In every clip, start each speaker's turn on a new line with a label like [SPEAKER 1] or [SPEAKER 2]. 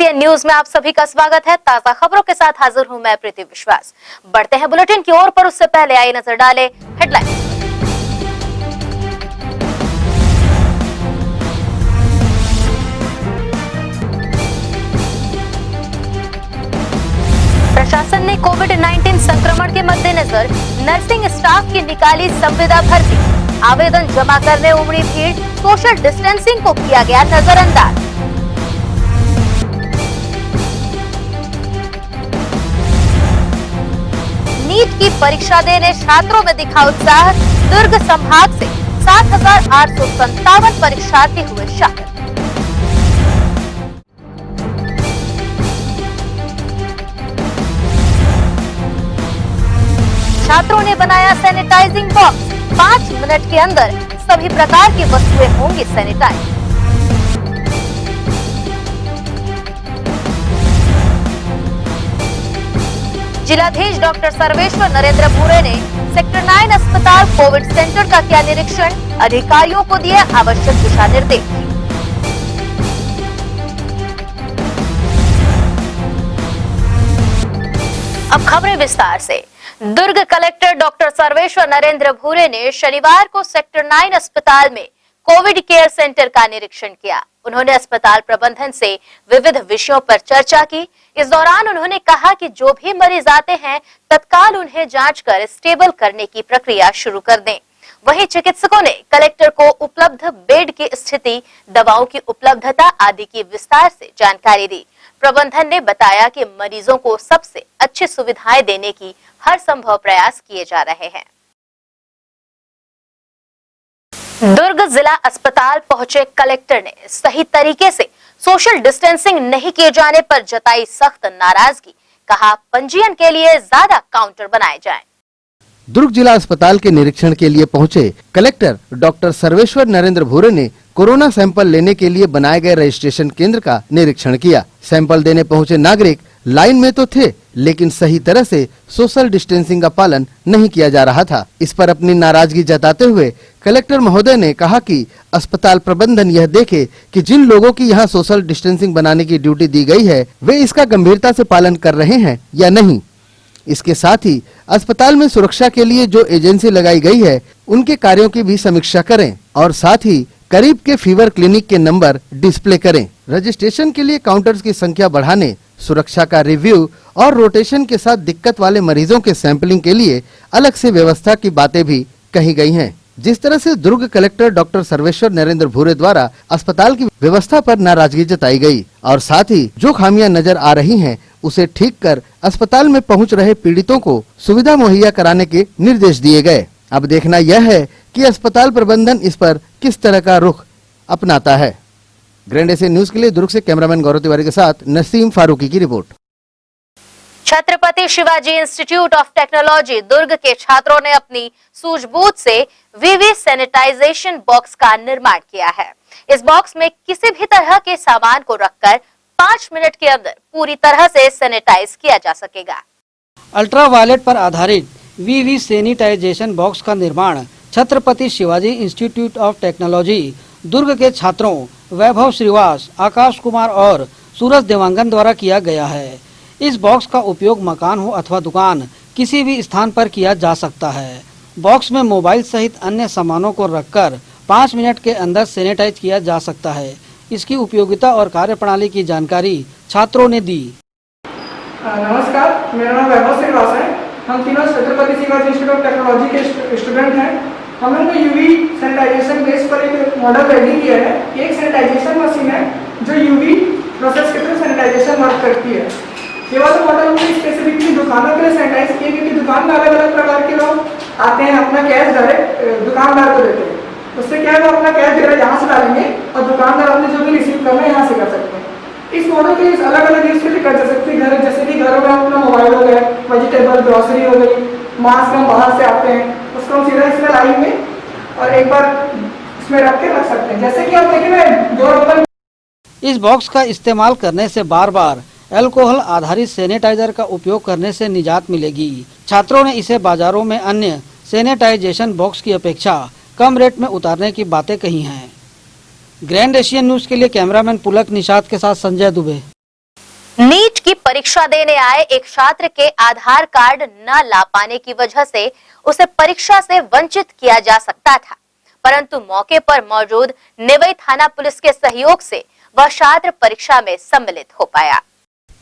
[SPEAKER 1] Asian news में आप सभी का स्वागत है। ताजा खबरों के साथ हाजिर हूं मैं प्रीति विश्वास। बढ़ते हैं बुलेटिन की ओर, पर उससे पहले आइए नजर डालें हेडलाइंस। प्रशासन ने कोविड-19 संक्रमण के मद्देनजर नर्सिंग स्टाफ की निकाली संविदा भर्ती। आवेदन जमा करने उमड़ी भीड़, सोशल डिस्टेंसिंग को किया गया नजरअंदाज। नीट की परीक्षा देने छात्रों में दिखा उत्साह। दुर्ग संभाग से 7,857 परीक्षार्थी हुए शामिल। छात्रों ने बनाया सैनिटाइजिंग बॉक्स। 5 मिनट के अंदर सभी प्रकार की वस्तुएं होंगी सैनिटाइज। जिलाधीश डॉक्टर सर्वेश्वर नरेंद्र भूरे ने सेक्टर 9 अस्पताल कोविड सेंटर का किया निरीक्षण। अधिकारियों को दिए आवश्यक दिशा निर्देश। अब खबरें विस्तार से। दुर्ग कलेक्टर डॉक्टर सर्वेश्वर नरेंद्र भूरे ने शनिवार को सेक्टर 9 अस्पताल में कोविड केयर सेंटर का निरीक्षण किया। उन्होंने अस्पताल प्रबंधन से विविध विषयों पर चर्चा की। इस दौरान उन्होंने कहा कि जो भी मरीज आते हैं तत्काल उन्हें जांच कर स्टेबल करने की प्रक्रिया शुरू कर दें। वहीं चिकित्सकों ने कलेक्टर को उपलब्ध बेड की स्थिति, दवाओं की उपलब्धता आदि की विस्तार से जानकारी दी। प्रबंधन ने बताया कि मरीजों को सबसे अच्छी सुविधाएं देने की हर संभव प्रयास किए जा रहे हैं। दुर्ग जिला अस्पताल पहुंचे कलेक्टर ने सही तरीके से सोशल डिस्टेंसिंग नहीं किए जाने पर जताई सख्त नाराजगी। कहा पंजीयन के लिए ज्यादा काउंटर बनाए जाएं।
[SPEAKER 2] दुर्ग जिला अस्पताल के निरीक्षण के लिए पहुंचे कलेक्टर डॉक्टर सर्वेश्वर नरेंद्र भूरे ने कोरोना सैंपल लेने के लिए बनाए गए रजिस्ट्रेशन केंद्र का निरीक्षण किया। सैंपल देने पहुंचे नागरिक लाइन में तो थे, लेकिन सही तरह से सोशल डिस्टेंसिंग का पालन नहीं किया जा रहा था। इस पर अपनी नाराजगी जताते हुए कलेक्टर महोदय ने कहा कि अस्पताल प्रबंधन यह देखे कि जिन लोगों की यहां सोशल डिस्टेंसिंग बनाने की ड्यूटी दी गई है वे इसका गंभीरता से पालन कर रहे हैं या नहीं। इसके साथ ही अस्पताल में सुरक्षा के लिए जो एजेंसी लगाई गई है उनके कार्यों की भी समीक्षा करें और साथ ही करीब के फीवर क्लिनिक के नंबर डिस्प्ले करें। रजिस्ट्रेशन के लिए काउंटर्स की संख्या बढ़ाने, सुरक्षा का रिव्यू और रोटेशन के साथ दिक्कत वाले मरीजों के सैंपलिंग के लिए अलग से व्यवस्था की बातें भी कही गई हैं। जिस तरह से दुर्ग कलेक्टर डॉक्टर सर्वेश्वर नरेंद्र भूरे द्वारा अस्पताल की व्यवस्था पर नाराजगी जताई गई और साथ ही जो खामियां नजर आ रही हैं उसे ठीक कर अस्पताल में पहुंच रहे पीड़ितों को सुविधा मुहैया कराने के निर्देश दिए गए। अब देखना यह है कि अस्पताल प्रबंधन इस पर किस तरह का रुख अपनाता है। ग्रैंड एशियन न्यूज के लिए दुर्ग से कैमरामैन गौरव तिवारी के साथ नसीम फारूकी की रिपोर्ट।
[SPEAKER 1] Chhatrapati Shivaji institute of technology Durg के छात्रों ने अपनी सूझबूझ से वीवी सैनिटाइजेशन बॉक्स का निर्माण किया है। इस बॉक्स में किसी भी तरह के सामान को रखकर 5 मिनट के अंदर पूरी तरह से सैनिटाइज किया जा सकेगा।
[SPEAKER 3] अल्ट्रावायलेट पर आधारित वीवी सैनिटाइजेशन बॉक्स का निर्माण Chhatrapati Shivaji institute of technology Durg के छात्रों वैभव श्रीवास, आकाश कुमार और सूरज देवांगन द्वारा किया गया है। इस बॉक्स का उपयोग मकान हो अथवा दुकान किसी भी स्थान पर किया जा सकता है। बॉक्स में मोबाइल सहित अन्य सामानों को रखकर 5 मिनट के अंदर सैनिटाइज किया जा सकता है। इसकी उपयोगिता और कार्यप्रणाली की जानकारी छात्रों ने दी।
[SPEAKER 4] नमस्कार, मेरा नाम वैभव श्रीवास है। हम तीनों Chhatrapati Shivaji institute of technology के स्टूडेंट हैं। हम लोग ने यूवी सैनिटाइजेशन बेस पर एक मॉडल रेडी किया है। ये एक सैनिटाइजेशन मशीन है जो यूवी प्रोसेस के थ्रू सैनिटाइजेशन वर्क करती है। ये वाला मॉडल हमने स्पेसिफिकली दुकानों के लिए सैनिटाइज किया क्योंकि दुकान में अलग अलग प्रकार के लोग आते हैं, अपना कैश डायरेक्ट दुकानदार को देते हैं। उससे क्या है, वो अपना कैश डायरेक्ट यहाँ से डालेंगे और दुकानदार अपने जो भी रिसीव करना है यहाँ से कर सकते हैं। इस मॉडल के अलग अलग यूज के लिए कर सकते हैं। घर जैसे कि घरों में अपना मोबाइल हो गया, वेजिटेबल ग्रोसरी हो गई, मास्क हम बाहर से आते हैं उसको हम सीधा इसमें लाएंगे और एक बार इसमें रख के रख सकते हैं। जैसे कि आप देखें जो ओपन
[SPEAKER 3] इस बॉक्स का इस्तेमाल करने से बार बार अल्कोहल आधारित सैनिटाइजर का उपयोग करने से निजात मिलेगी। छात्रों ने इसे बाजारों में अन्य सैनिटाइजेशन बॉक्स की अपेक्षा कम रेट में उतारने की बातें कही हैं। ग्रैंड एशियन न्यूज के लिए कैमरामैन पुलक निषाद के साथ संजय दुबे।
[SPEAKER 1] परीक्षा देने आए एक छात्र के आधार कार्ड न ला पाने की वजह से उसे परीक्षा से वंचित किया जा सकता था, परंतु मौके पर मौजूद नेवई थाना पुलिस के सहयोग से वह छात्र परीक्षा में सम्मिलित हो पाया।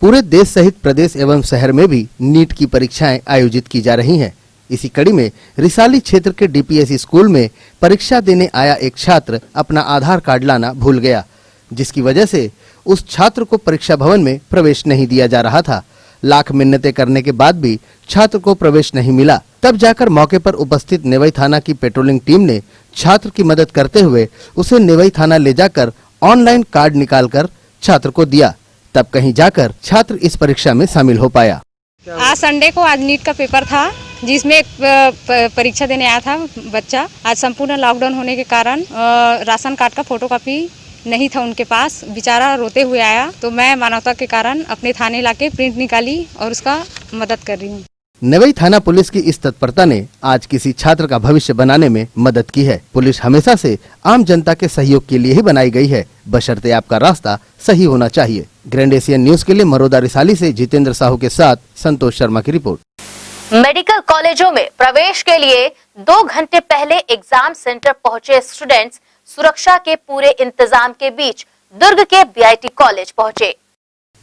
[SPEAKER 2] पूरे देश सहित प्रदेश एवं शहर में भी नीट की परीक्षाएं आयोजित की जा रही हैं। इसी कड़ी में रिसाली क्षेत्र के डीपीएससी स्कूल में परीक्षा देने आया एक छात्र अपना आधार कार्ड लाना भूल गया, जिसकी वजह से उस छात्र को परीक्षा भवन में प्रवेश नहीं दिया जा रहा था। लाख मिन्नतें करने के बाद भी छात्र को प्रवेश नहीं मिला। तब जाकर मौके पर उपस्थित नेवई थाना की पेट्रोलिंग टीम ने छात्र की मदद करते हुए उसे नेवई थाना ले जाकर ऑनलाइन कार्ड निकालकर छात्र को दिया। तब कहीं जाकर छात्र इस परीक्षा में शामिल हो पाया।
[SPEAKER 5] आज संडे को आज नीट का पेपर था, जिसमें एक परीक्षा देने आया था बच्चा। आज संपूर्ण लॉकडाउन होने के कारण राशन कार्ड का फोटोकॉपी नहीं था उनके पास। बेचारा रोते हुए आया, तो मैं मानवता के कारण अपने थाने लाके प्रिंट निकाली और उसका मदद कर रही हूँ।
[SPEAKER 2] नेवई थाना पुलिस की इस तत्परता ने आज किसी छात्र का भविष्य बनाने में मदद की है। पुलिस हमेशा से आम जनता के सहयोग के लिए ही बनाई गई है, बशर्ते आपका रास्ता सही होना चाहिए। ग्रैंड एशियन न्यूज के लिए मरोदा रिसाली से जितेंद्र साहू के साथ संतोष शर्मा की रिपोर्ट।
[SPEAKER 1] मेडिकल कॉलेजों में प्रवेश के लिए 2 घंटे पहले एग्जाम सेंटर पहुंचे स्टूडेंट्स सुरक्षा के पूरे इंतजाम के बीच दुर्ग के बीआईटी कॉलेज पहुंचे।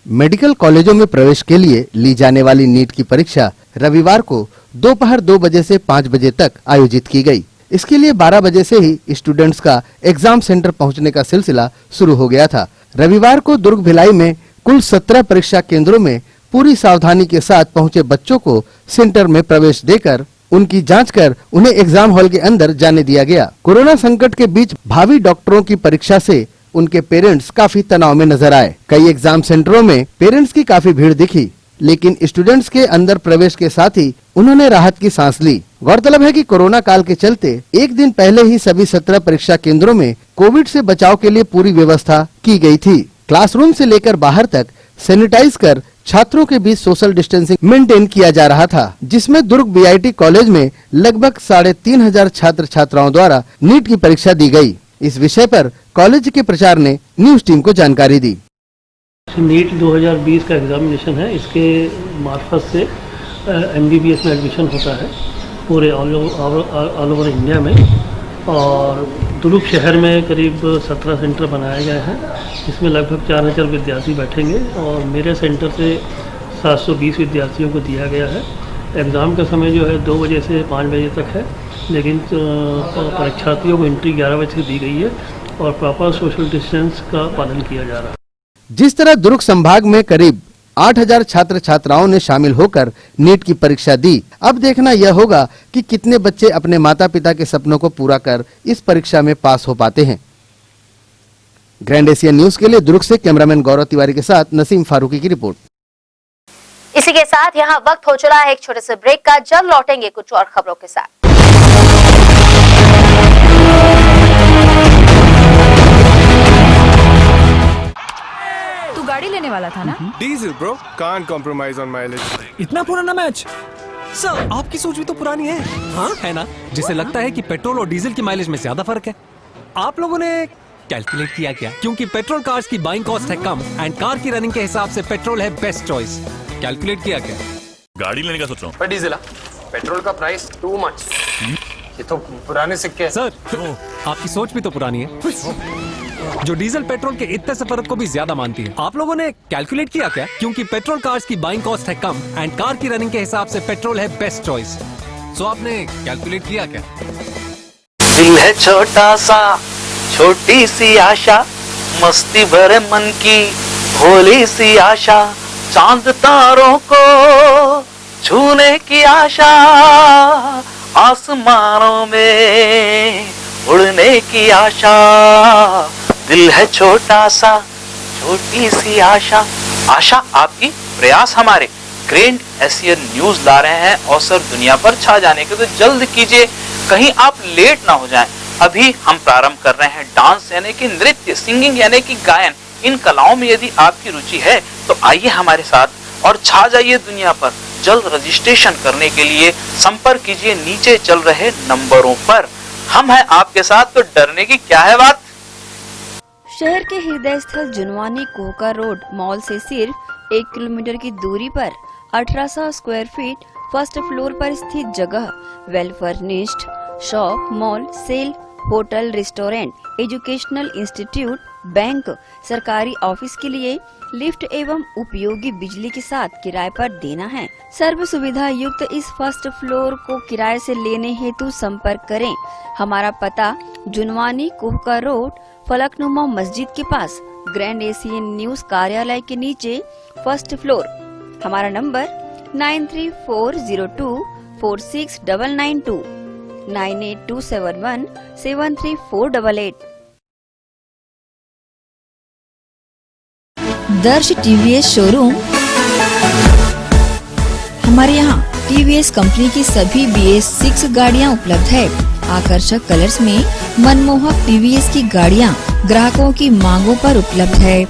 [SPEAKER 2] मेडिकल कॉलेजों में प्रवेश के लिए ली जाने वाली नीट की परीक्षा रविवार को दोपहर 2 बजे से 5 बजे तक आयोजित की गई। इसके लिए 12 बजे से ही स्टूडेंट्स का एग्जाम सेंटर पहुंचने का सिलसिला शुरू हो गया था। रविवार को दुर्ग भिलाई में कुल 17 परीक्षा केंद्रों में पूरी सावधानी के साथ पहुंचे बच्चों को सेंटर में प्रवेश देकर उनकी जांच कर उन्हें एग्जाम हॉल के अंदर जाने दिया गया। कोरोना संकट के बीच भावी डॉक्टरों की परीक्षा से उनके पेरेंट्स काफी तनाव में नजर आए। कई एग्जाम सेंटरों में पेरेंट्स की काफी भीड़ दिखी, लेकिन स्टूडेंट्स के अंदर प्रवेश के साथ ही उन्होंने राहत की सांस ली। गौरतलब है कि कोरोना काल के चलते एक दिन पहले ही सभी 17 परीक्षा केंद्रों में कोविड से बचाव के लिए पूरी व्यवस्था की गई थी। क्लासरूम से लेकर बाहर तक सैनिटाइज कर छात्रों के बीच सोशल डिस्टेंसिंग मेंटेन किया जा रहा था, जिसमें दुर्ग बीआईटी कॉलेज में लगभग 3500 छात्र छात्राओं द्वारा नीट की परीक्षा दी गई। इस विषय पर कॉलेज के प्रचार ने न्यूज टीम को जानकारी दी।
[SPEAKER 6] नीट 2020 का एग्जामिनेशन है, इसके मार्फत से एमबीबीएस में एडमिशन होता है पूरे ऑल ओवर इंडिया में। और दुर्ग शहर में करीब 17 सेंटर बनाए गए हैं, जिसमें लगभग 4000 विद्यार्थी बैठेंगे और मेरे सेंटर से 720 विद्यार्थियों को दिया गया है। एग्ज़ाम का समय जो है 2 बजे से 5 बजे तक है, लेकिन परीक्षार्थियों को एंट्री 11 बजे दी गई है और प्रॉपर सोशल डिस्टेंस का पालन किया जा रहा है।
[SPEAKER 2] जिस तरह दुर्ग संभाग में करीब 8000 छात्र छात्राओं ने शामिल होकर नीट की परीक्षा दी, अब देखना यह होगा कि कितने बच्चे अपने माता पिता के सपनों को पूरा कर इस परीक्षा में पास हो पाते हैं। ग्रैंड एशियन न्यूज के लिए दुर्ग से कैमरामैन गौरव तिवारी के साथ नसीम फारूकी की रिपोर्ट।
[SPEAKER 1] इसी के साथ यहाँ वक्त हो चला है एक छोटे से ब्रेक का। जल्द लौटेंगे कुछ और खबरों के साथ।
[SPEAKER 7] तू गाड़ी लेने वाला था ना?
[SPEAKER 8] Diesel bro, can't compromise on mileage.
[SPEAKER 9] इतना पुराना मैच? सर आपकी सोच भी तो पुरानी है। हाँ है ना, जिसे लगता है कि पेट्रोल और डीजल की माइलेज में ज्यादा फर्क है। आप लोगों ने कैलकुलेट किया क्या? क्योंकि पेट्रोल कार्स की बाइंग कॉस्ट है कम एंड कार की रनिंग के हिसाब से पेट्रोल है बेस्ट चॉइस। कैलकुलेट किया क्या?
[SPEAKER 8] गाड़ी लेने का सोच रहा हूँ।
[SPEAKER 10] पर डीजल पेट्रोल का प्राइस टू मच। ये तो पुराने सिक्के हैं।
[SPEAKER 9] सर आपकी सोच भी तो पुरानी है, जो डीजल पेट्रोल के इतने से फर्क को भी ज्यादा मानती है। आप लोगों ने कैलकुलेट किया क्या? क्योंकि पेट्रोल कार्स की बाइंग कॉस्ट है कम एंड कार की रनिंग के हिसाब से पेट्रोल है बेस्ट चॉइस। सो आपने कैलकुलेट किया क्या?
[SPEAKER 11] दिल है छोटा सा, छोटी सी आशा, मस्ती भरे मन की भोली सी आशा, चांद तारों को छूने की आशा, आसमानों में उड़ने की आशा। दिल है छोटा सा, छोटी सी आशा। आशा आपकी, प्रयास हमारे। ग्रैंड एशियन न्यूज ला रहे हैं अवसर दुनिया पर छा जाने के, तो जल्द कीजिए, कहीं आप लेट ना हो जाएं। अभी हम प्रारंभ कर रहे हैं डांस यानी कि नृत्य, सिंगिंग यानी कि गायन। इन कलाओं में यदि आपकी रुचि है तो आइए हमारे साथ और छा जाइए दुनिया पर। जल्द रजिस्ट्रेशन करने के लिए संपर्क कीजिए नीचे चल रहे नंबरों पर। हम हैं आपके साथ, तो डरने की क्या है बात।
[SPEAKER 12] शहर के हृदय स्थल जुनवानी कोहका रोड मॉल से सिर्फ
[SPEAKER 7] 1 किलोमीटर की दूरी पर 1800 स्क्वायर फीट फर्स्ट फ्लोर पर स्थित जगह well furnished shop, mall, sale, hotel, restaurant, educational institute, bank, सरकारी ऑफिस के लिए लिफ्ट एवं उपयोगी बिजली के साथ किराए पर देना है। सर्व सुविधा युक्त इस फर्स्ट फ्लोर को किराए से लेने हेतु संपर्क करें। हमारा पता जुनवानी कोहका रोड, फलकनुमा मस्जिद के पास, ग्रैंड एशियन न्यूज कार्यालय के नीचे, फर्स्ट फ्लोर। हमारा नंबर 9340246992 9827173488।
[SPEAKER 12] दर्श टीवीएस शोरूम। हमारे यहाँ टीवीएस कंपनी की सभी BS6 गाड़ियाँ उपलब्ध है। आकर्षक कलर्स में मनमोहक टीवीएस की गाड़ियाँ ग्राहकों की मांगों पर उपलब्ध है।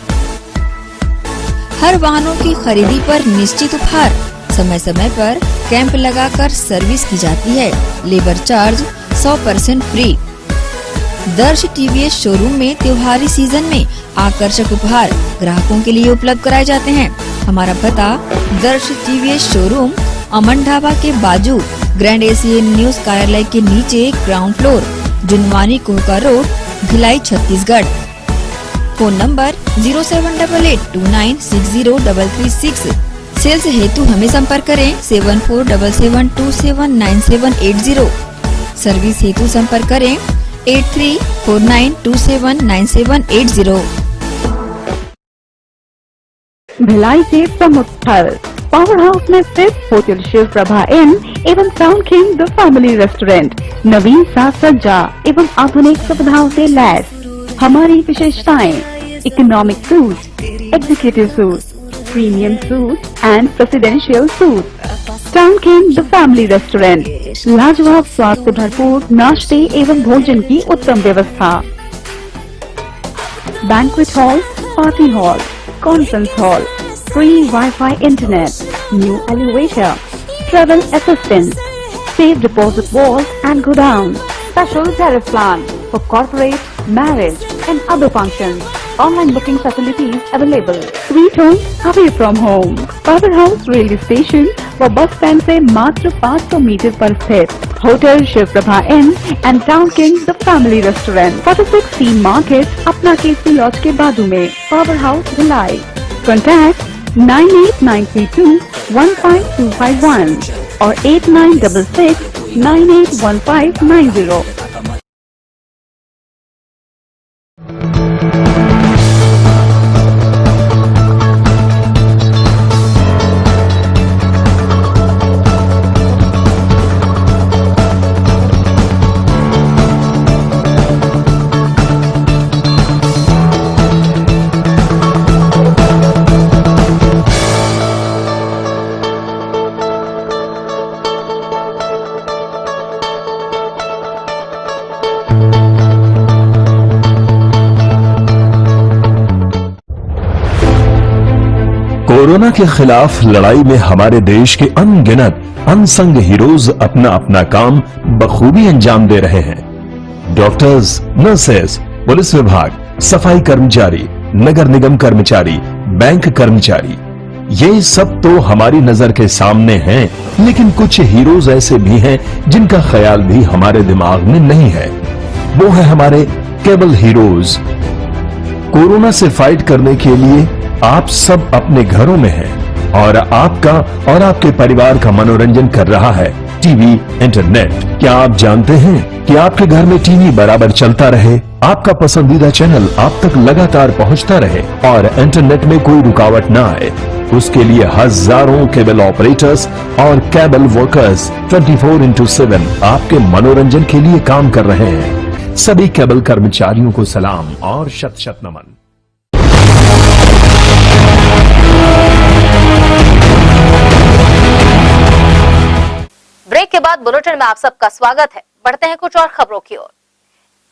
[SPEAKER 12] हर वाहनों की खरीदी पर निश्चित उपहार। समय समय पर कैंप लगाकर सर्विस की जाती है। Labour charge 100% free. दर्श टीवीएस शोरूम में त्योहारी सीजन में आकर्षक उपहार ग्राहकों के लिए उपलब्ध कराए जाते हैं। हमारा पता दर्श टीवीएस शोरूम, अमन ढाबा के बाजू, ग्रैंड एशियन न्यूज कार्यालय के नीचे, ground floor, Junwani Kohka road, Bhilai, Chhattisgarh. Phone number 07882960336। Sales हेतु हमें संपर्क करें 7477279780। सर्विस हेतु संपर्क करें 8349279780।
[SPEAKER 13] भिलाई से प्रमुख स्थल पावर हाउस में स्थित होटल शिव प्रभा इन एवं sound king the family restaurant नवीन साज सज्जा एवं आधुनिक सुविधाओं से लैस। हमारी विशेषताएं economic suite, executive suite, premium suite and presidential suite. Sound king the family restaurant, लाजवाब स्वाद से भरपूर नाश्ते एवं भोजन की उत्तम व्यवस्था। Banquet hall, party hall, conference hall, free Wi-Fi internet, new elevator, travel assistance, safe deposit vault and godown, special tariff plan for corporate, marriage and other functions. Online booking facilities available. 3 homes away from home. Power House Railway Station व bus stand से मात्र 500 metre पर स्थित hotel Shiv Prabha inn and town king the family restaurant 46C market, अपना KC laws के बाजू में। Power house Bhilai. Contact 9892155251 और 8966981590।
[SPEAKER 14] कोरोना के खिलाफ लड़ाई में हमारे देश के अनगिनत अनसंग हीरोज अपना अपना काम बखूबी अंजाम दे रहे हैं। डॉक्टर्स, नर्सेस, पुलिस विभाग, सफाई कर्मचारी, नगर निगम कर्मचारी, बैंक कर्मचारी, ये सब तो हमारी नजर के सामने हैं, लेकिन कुछ हीरोज ऐसे भी हैं जिनका ख्याल भी हमारे दिमाग में नहीं है। वो है हमारे केबल हीरोज। कोरोना से फाइट करने के लिए आप सब अपने घरों में हैं और आपका और आपके परिवार का मनोरंजन कर रहा है टीवी, इंटरनेट। क्या आप जानते हैं कि आपके घर में टीवी बराबर चलता रहे, आपका पसंदीदा चैनल आप तक लगातार पहुंचता रहे और इंटरनेट में कोई रुकावट ना आए? उसके लिए हजारों केबल ऑपरेटर्स और केबल वर्कर्स 24/7 आपके मनोरंजन के लिए काम कर रहे हैं। सभी केबल कर्मचारियों को सलाम और शत शत नमन।
[SPEAKER 1] ब्रेक के बाद बुलेटिन में आप सबका स्वागत है। बढ़ते हैं कुछ और खबरों की ओर।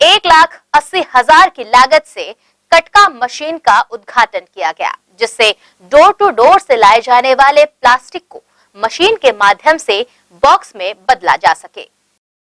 [SPEAKER 1] 1,80,000 की लागत से कटका मशीन का उद्घाटन किया गया, जिससे डोर टू डोर से लाए जाने वाले प्लास्टिक को मशीन के माध्यम से बॉक्स में बदला जा सके।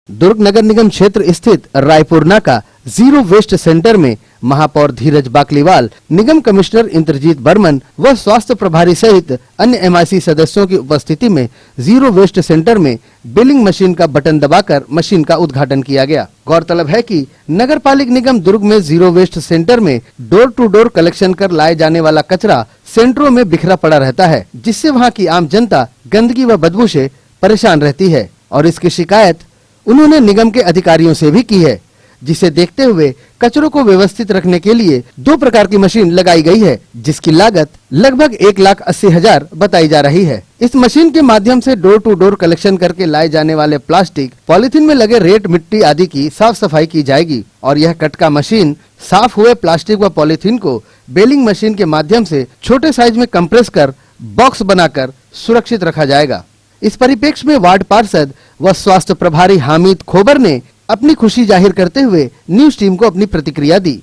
[SPEAKER 2] दुर्ग नगर निगम क्षेत्र स्थित रायपुर नाका जीरो वेस्ट सेंटर में महापौर धीरज बाकलीवाल, निगम कमिश्नर इंद्रजीत बर्मन व स्वास्थ्य प्रभारी सहित अन्य एमआईसी सदस्यों की उपस्थिति में जीरो वेस्ट सेंटर में बिलिंग मशीन का बटन दबाकर मशीन का उद्घाटन किया गया। गौरतलब है कि नगर पालिक निगम दुर्ग में जीरो वेस्ट सेंटर में डोर टू डोर कलेक्शन कर लाए जाने वाला कचरा सेंटरों में बिखरा पड़ा रहता है, जिससे वहाँ की आम जनता गंदगी व बदबू से परेशान रहती है और इसकी शिकायत उन्होंने निगम के अधिकारियों से भी की है, जिसे देखते हुए कचरों को व्यवस्थित रखने के लिए 2 प्रकार की मशीन लगाई गई है, जिसकी लागत लगभग 1,80,000 बताई जा रही है। इस मशीन के माध्यम से डोर टू डोर कलेक्शन करके लाए जाने वाले प्लास्टिक, पॉलिथीन में लगे रेत, मिट्टी आदि की साफ सफाई की जाएगी और यह कटका मशीन साफ हुए प्लास्टिक व पॉलिथीन को बेलिंग मशीन के माध्यम से छोटे साइज में कंप्रेस कर बॉक्स बनाकर सुरक्षित रखा जाएगा। इस परिप्रेक्ष्य में वार्ड पार्षद व स्वास्थ्य प्रभारी हामिद खोबर ने अपनी खुशी जाहिर करते हुए न्यूज टीम को अपनी प्रतिक्रिया दी।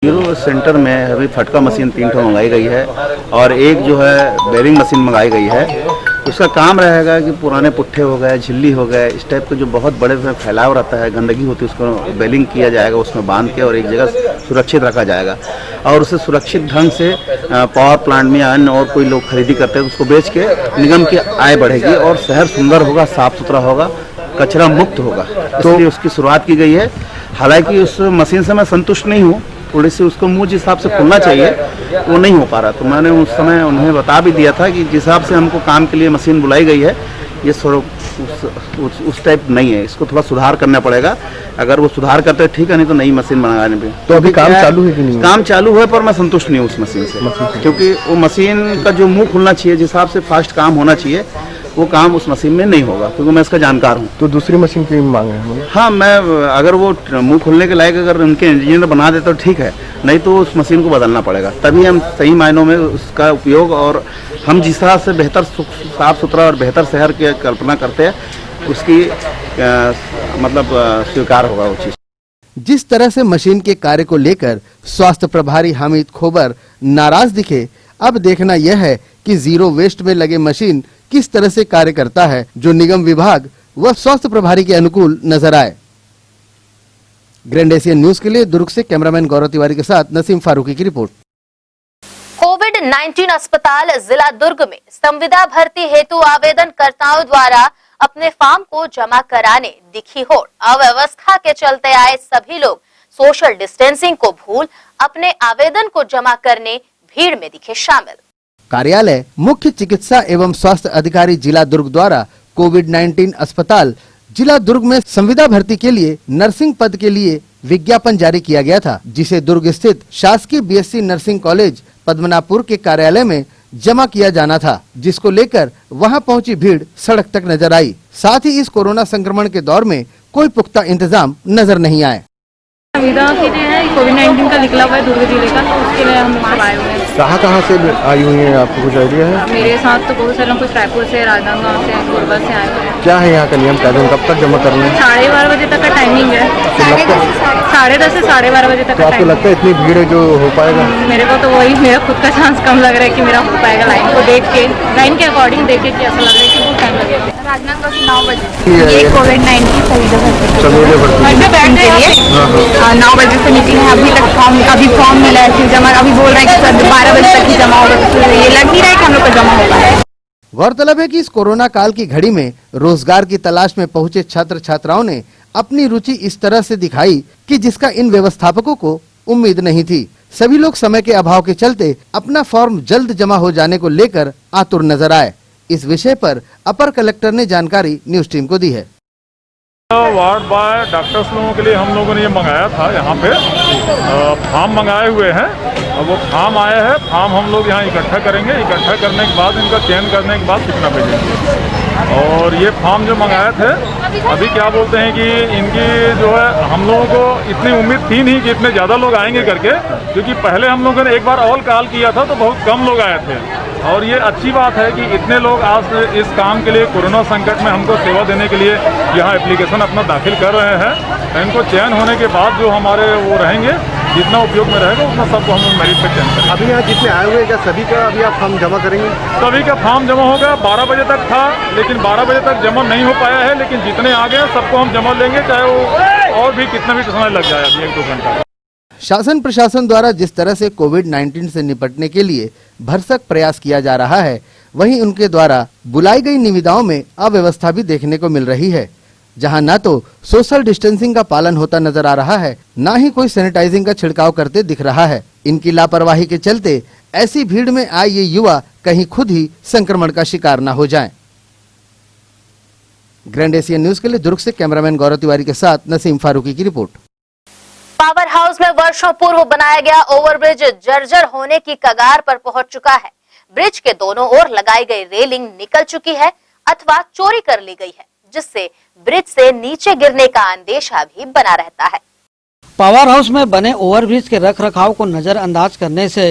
[SPEAKER 15] जीरो सेंटर में अभी फटका मशीन 3 ठो मंगाई गई है और एक जो है बेरिंग मशीन मंगाई गई है। उसका काम रहेगा कि पुराने पुट्ठे हो गए, झिल्ली हो गए, इस टाइप के जो बहुत बड़े फैलाव रहता है, गंदगी होती है, उसको बेलिंग किया जाएगा, उसमें बांध के और एक जगह सुरक्षित रखा जाएगा और उसे सुरक्षित ढंग से पावर प्लांट में अन्य और कोई लोग खरीदी करते हैं तो उसको बेच के निगम की आय बढ़ेगी और शहर सुंदर होगा, साफ सुथरा होगा, कचरा मुक्त होगा। तो इसलिए उसकी शुरुआत की गई है। हालांकि उस मशीन से मैं संतुष्ट नहीं हूँ, थोड़ी सी उसको मुझ हिसाब से खुलना चाहिए, वो नहीं हो पा रहा। तो मैंने उस समय उन्हें बता भी दिया था कि जिस हिसाब से हमको काम के लिए मशीन बुलाई गई है, ये उस टाइप नहीं है, इसको थोड़ा सुधार करना पड़ेगा। अगर वो सुधार करते हैं ठीक है, नहीं तो नई मशीन मंगाने पे।
[SPEAKER 2] तो अभी काम चालू है कि नहीं?
[SPEAKER 15] काम चालू है पर मैं संतुष्ट नहीं हूँ उस मशीन से, क्योंकि वो मशीन का जो मुंह खुलना चाहिए, जिस हिसाब से फास्ट काम होना चाहिए, वो काम उस मशीन में नहीं होगा, क्योंकि मैं इसका जानकार हूँ।
[SPEAKER 2] तो दूसरी मशीन की मांग है?
[SPEAKER 15] हाँ, मैं अगर वो मुंह खुलने के लायक अगर उनके इंजीनियर बना दे तो ठीक है, नहीं तो उस मशीन को बदलना पड़ेगा, तभी हम सही मायनों में उसका उपयोग और हम जिस तरह से बेहतर साफ सुथरा और बेहतर शहर की कल्पना करते हैं, उसकी मतलब स्वीकार होगा वो चीज।
[SPEAKER 2] जिस तरह से मशीन के कार्य को लेकर स्वास्थ्य प्रभारी हामिद खोबर नाराज दिखे, अब देखना यह है कि जीरो वेस्ट में लगे मशीन किस तरह से कार्य करता है, जो निगम विभाग व स्वास्थ्य प्रभारी के अनुकूल नजर आए। ग्रैंड एशियन न्यूज के लिए दुर्ग से कैमरामैन गौरव तिवारी के साथ नसीम फारूकी की रिपोर्ट।
[SPEAKER 1] कोविड-19 अस्पताल जिला दुर्ग में संविदा भर्ती हेतु आवेदनकर्ताओं द्वारा अपने फॉर्म को जमा कराने दिखी होड़। अव्यवस्था के चलते आए सभी लोग सोशल डिस्टेंसिंग को भूल अपने आवेदन को जमा करने भीड़ में दिखे शामिल।
[SPEAKER 2] कार्यालय मुख्य चिकित्सा एवं स्वास्थ्य अधिकारी जिला दुर्ग द्वारा कोविड-19 अस्पताल जिला दुर्ग में संविदा भर्ती के लिए नर्सिंग पद के लिए विज्ञापन जारी किया गया था, जिसे दुर्ग स्थित शासकीय बीएससी नर्सिंग कॉलेज पद्मनापुर के कार्यालय में जमा किया जाना था, जिसको लेकर वहां पहुंची भीड़ सड़क तक नजर आई। साथ ही इस कोरोना संक्रमण के दौर में कोई पुख्ता इंतजाम नजर नहीं आए।
[SPEAKER 5] संविदा के जो है कोविड-19 का निकला हुआ है दुर्ग जिले का, तो उसके लिए हम लोग आए हुए हैं।
[SPEAKER 2] कहाँ से आई हुई है, आपको कुछ आइडिया है?
[SPEAKER 5] मेरे साथ तो बहुत सारे, कुछ रायपुर से, राजनांदगांव से, गुरबा से आए हुए हैं।
[SPEAKER 2] क्या है यहाँ का नियम कानून, कब तक जमा करना है?
[SPEAKER 5] 12:30 बजे तक का टाइमिंग है। 10:30 से 12:30 बजे तक।
[SPEAKER 2] आपको लगता है इतनी भीड़ है जो हो पाएगा?
[SPEAKER 5] मेरे को तो वही, मेरा खुद का चांस कम लग रहा है कि मेरा हो पाएगा। लाइन को देख के, लाइन के अकॉर्डिंग देख के ऐसा लग रहा है कि बहुत टाइम लगेगा। राजनांदगांव से 9 बजे ये कोविड-19 संविदा भर्ती 9 बजे से मीटिंग है। अभी फॉर्म मिला है, फिर जमा, अभी बोल रहे हैं कि सर 12 बजे तक ही जमा होगा, तो ये लग नहीं रहा है कि हम लोग का जमा होगा।
[SPEAKER 2] गौरतलब है कि इस कोरोना काल की घड़ी में रोजगार की तलाश में पहुंचे छात्र छात्राओं ने अपनी रुचि इस तरह से दिखाई कि जिसका इन व्यवस्थापकों को उम्मीद नहीं थी। सभी लोग समय के अभाव के चलते अपना फॉर्म जल्द जमा हो जाने को लेकर आतुर नजर आए। इस विषय पर अपर कलेक्टर ने जानकारी न्यूज टीम को दी है।
[SPEAKER 16] वार्ड बाय डॉक्टर्स लोगों के लिए हम लोगों ने ये मंगाया था, यहाँ पे फॉर्म मंगाए हुए हैं। अब वो फॉर्म आए हैं, फॉर्म हम लोग यहाँ इकट्ठा करेंगे। इकट्ठा करने के बाद इनका चयन करने के बाद कितना भेजेंगे। और ये फॉर्म जो मंगाए थे, अभी क्या बोलते हैं कि इनकी जो है, हम लोगों को इतनी उम्मीद थी नहीं कि इतने ज़्यादा लोग आएंगे करके, क्योंकि पहले हम लोगों ने एक बार ऑल कॉल किया था तो बहुत कम लोग आए थे। और ये अच्छी बात है कि इतने लोग आज इस काम के लिए, कोरोना संकट में हमको सेवा देने के लिए यहाँ एप्लीकेशन अपना दाखिल कर रहे हैं। इनको चयन होने के बाद जो हमारे वो रहेंगे, जितना उपयोग में रहेगा उतना सबको हम मेरिट पे चयन करेंगे।
[SPEAKER 15] अभी यहाँ जितने आए हुए हैं क्या सभी का अभी आप फॉर्म जमा करेंगे?
[SPEAKER 16] सभी का फॉर्म जमा हो गया, 12 बजे तक था, लेकिन 12 बजे तक जमा नहीं हो पाया है, लेकिन जितने आ गए सबको हम जमा लेंगे, चाहे वो और भी कितना भी समय लग जाए, अभी 1-2 घंटा।
[SPEAKER 2] शासन प्रशासन द्वारा जिस तरह से कोविड-19 से निपटने के लिए भरसक प्रयास किया जा रहा है, वहीं उनके द्वारा बुलाई गई निविदाओं में अव्यवस्था भी देखने को मिल रही है, जहां न तो सोशल डिस्टेंसिंग का पालन होता नजर आ रहा है, न ही कोई सैनिटाइजिंग का छिड़काव करते दिख रहा है। इनकी लापरवाही के चलते ऐसी भीड़ में आए ये युवा कहीं खुद ही संक्रमण का शिकार न हो जाएं। ग्रैंड एशियन न्यूज के लिए दुर्ग से कैमरामैन गौरव तिवारी के साथ नसीम फारूकी की रिपोर्ट।
[SPEAKER 1] पावर हाउस में वर्षों पूर्व बनाया गया ओवरब्रिज जर्जर होने की कगार पर पहुंच चुका है। ब्रिज के दोनों ओर लगाई गई रेलिंग निकल चुकी है अथवा चोरी कर ली गई है, जिससे ब्रिज से नीचे गिरने का अंदेशा भी बना रहता है।
[SPEAKER 3] पावर हाउस में बने ओवरब्रिज के रखरखाव को नजरअंदाज करने से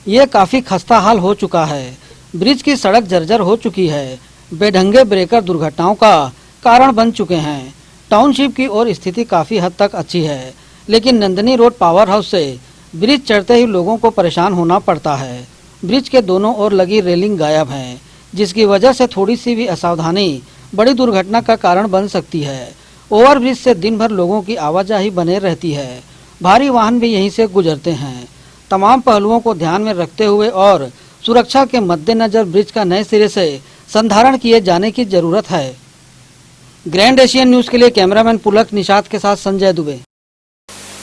[SPEAKER 3] ये काफी खस्ता हाल हो चुका है। ब्रिज की सड़क जर्जर हो चुकी है, बेढंगे ब्रेकर दुर्घटनाओं का कारण बन चुके हैं। टाउनशिप की ओर स्थिति काफी हद तक अच्छी है, लेकिन नंदनी रोड पावर हाउस से ब्रिज चढ़ते ही लोगों को परेशान होना पड़ता है। ब्रिज के दोनों ओर लगी रेलिंग गायब है, जिसकी वजह से थोड़ी सी भी असावधानी बड़ी दुर्घटना का कारण बन सकती है। ओवरब्रिज से दिन भर लोगों की आवाजाही बने रहती है, भारी वाहन भी यहीं से गुजरते हैं। तमाम पहलुओं को ध्यान में रखते हुए और सुरक्षा के मद्देनजर ब्रिज का नए सिरे से संधारण किए जाने की जरूरत है। ग्रैंड एशियन न्यूज के लिए कैमरामैन पुलक निषाद के साथ संजय दुबे।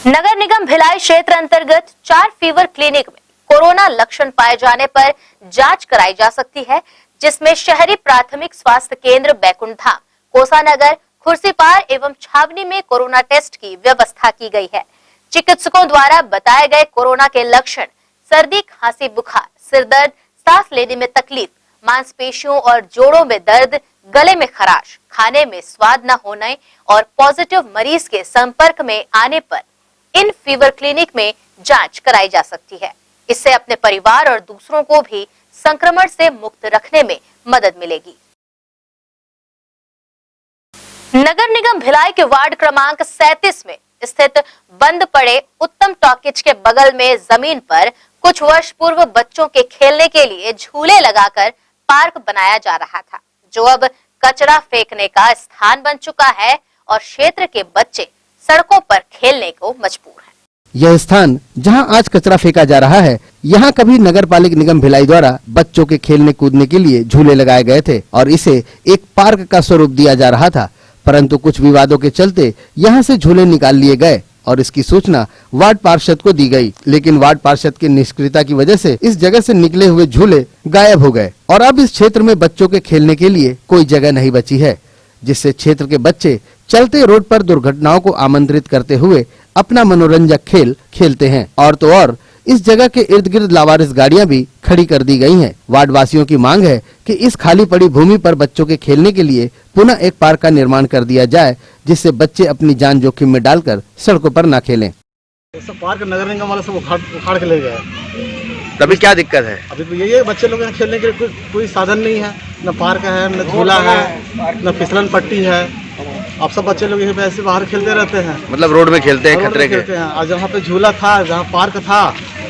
[SPEAKER 1] नगर निगम भिलाई क्षेत्र अंतर्गत 4 फीवर क्लिनिक में कोरोना लक्षण पाए जाने पर जांच कराई जा सकती है, जिसमें शहरी प्राथमिक स्वास्थ्य केंद्र बैकुंठ धाम, कोसानगर, खुर्सीपार एवं छावनी में कोरोना टेस्ट की व्यवस्था की गई है। चिकित्सकों द्वारा बताए गए कोरोना के लक्षण सर्दी, खांसी, बुखार, सिर दर्द, सांस लेने में तकलीफ, मांसपेशियों और जोड़ों में दर्द, गले में खराश, खाने में स्वाद न होने और पॉजिटिव मरीज के संपर्क में आने पर इन फीवर क्लिनिक में जांच कराई जा सकती है। इससे अपने परिवार और दूसरों को भी संक्रमण से मुक्त रखने में मदद मिलेगी। नगर निगम भिलाई के वार्ड क्रमांक 37 में स्थित बंद पड़े उत्तम टॉकीज के बगल में जमीन पर कुछ वर्ष पूर्व बच्चों के खेलने के लिए झूले लगाकर पार्क बनाया जा रहा था, जो अब कचरा फेंकने का स्थान बन चुका है और क्षेत्र के बच्चे सड़कों पर खेलने को मजबूर हैं।
[SPEAKER 2] यह स्थान जहां आज कचरा फेंका जा रहा है, यहां कभी नगर पालिक निगम भिलाई द्वारा बच्चों के खेलने कूदने के लिए झूले लगाए गए थे और इसे एक पार्क का स्वरूप दिया जा रहा था, परंतु कुछ विवादों के चलते यहां से झूले निकाल लिए गए और इसकी सूचना वार्ड पार्षद को दी गई, लेकिन वार्ड पार्षद की निष्क्रियता की वजह से इस जगह से निकले हुए झूले गायब हो गए और अब इस क्षेत्र में बच्चों के खेलने के लिए कोई जगह नहीं बची है, जिससे क्षेत्र के बच्चे चलते रोड पर दुर्घटनाओं को आमंत्रित करते हुए अपना मनोरंजक खेल खेलते हैं। और तो और इस जगह के इर्द गिर्द लावारिस गाड़ियां भी खड़ी कर दी गई हैं। वार्ड वासियों की मांग है कि इस खाली पड़ी भूमि पर बच्चों के खेलने के लिए पुनः एक पार्क का निर्माण कर दिया जाए, जिससे बच्चे अपनी जान जोखिम में डालकर सड़कों पर न खेलें।
[SPEAKER 15] सब पार्क नगर निगम वाले सब उखाड़ के ले गए।
[SPEAKER 10] अभी क्या दिक्कत है?
[SPEAKER 15] अभी तो यही है, बच्चे लोग यहाँ खेलने के लिए कोई साधन नहीं है, न पार्क है, न झूला है, न फिसलन पट्टी है। अब सब बच्चे लोग यहीं पे ऐसे बाहर खेलते रहते हैं,
[SPEAKER 10] मतलब रोड में खेलते हैं, खतरे के
[SPEAKER 15] खेलते हैं। और जहाँ पे झूला था, जहाँ पार्क था,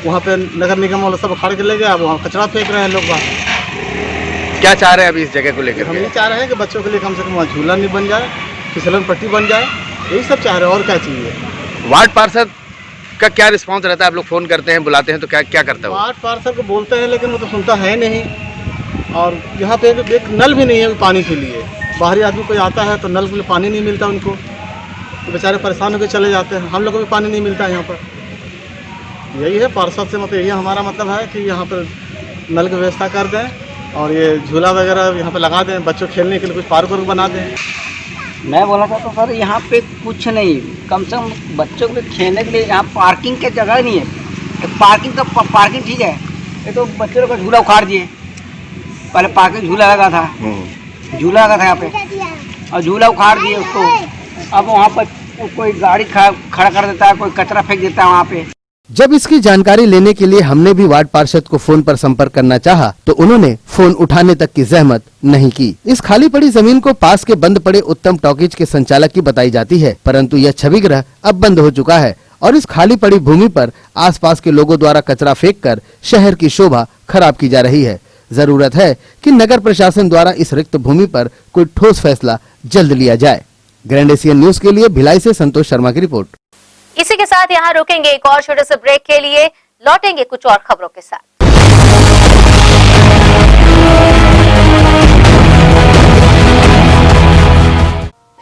[SPEAKER 15] वहाँ पे नगर निगम वाले सब उखाड़ के ले गए। अब वहाँ कचरा फेंक रहे हैं लोग बाहर।
[SPEAKER 10] क्या चाह रहे हैं अभी इस जगह को लेकर?
[SPEAKER 15] हम ये चाह रहे हैं कि बच्चों के लिए कम से कम वहाँ झूला नहीं बन जाए, फिसलन पट्टी बन जाए, यही सब चाह रहे हैं, और क्या चाहिए।
[SPEAKER 10] वार्ड पार्षद का क्या रिस्पांस रहता है? आप लोग फोन करते हैं, बुलाते हैं तो क्या करता है?
[SPEAKER 15] वार्ड पार्षद को बोलते हैं, लेकिन वो तो सुनता है नहीं। और यहाँ पे एक नल भी नहीं है पानी के लिए। बाहरी आदमी कोई आता है तो नल के लिए पानी नहीं मिलता उनको, तो बेचारे परेशान होकर चले जाते हैं। हम लोग को भी पानी नहीं मिलता यहाँ पर। यही है पार्षद से, मतलब यही हमारा मतलब है कि यहाँ पर नल की व्यवस्था कर दें और ये झूला वगैरह यहाँ पे लगा दें, बच्चों खेलने के लिए कुछ पार्क बना दें।
[SPEAKER 17] मैं बोला था तो सर यहाँ पे कुछ नहीं, कम से कम बच्चों के लिए खेलने के लिए यहाँ पार्किंग की जगह नहीं है। पार्किंग तो पार्किंग ठीक है, ये तो बच्चे लोग का झूला उखाड़ दिए। पहले पार्किंग झूला लगा था, झूला लगा था यहाँ पे, और झूला उखाड़ दिए उसको। अब वहाँ पर कोई गाड़ी खड़ा कर देता है, कोई कचरा फेंक देता है वहाँ पे।
[SPEAKER 2] जब इसकी जानकारी लेने के लिए हमने भी वार्ड पार्षद को फोन पर संपर्क करना चाहा, तो उन्होंने फोन उठाने तक की जहमत नहीं की। इस खाली पड़ी जमीन को पास के बंद पड़े उत्तम टॉकीज के संचालक की बताई जाती है, परंतु यह छवि गृह अब बंद हो चुका है और इस खाली पड़ी भूमि पर आसपास के लोगों द्वारा कचरा फेंककर शहर की शोभा खराब की जा रही है। जरूरत है कि नगर प्रशासन द्वारा इस रिक्त भूमि पर कोई ठोस फैसला जल्द लिया जाए। ग्रैंड एशियन न्यूज के लिए भिलाई से संतोष शर्मा की रिपोर्ट।
[SPEAKER 1] इसी के साथ यहाँ रुकेंगे एक और छोटे से ब्रेक के लिए, लौटेंगे कुछ और खबरों के साथ।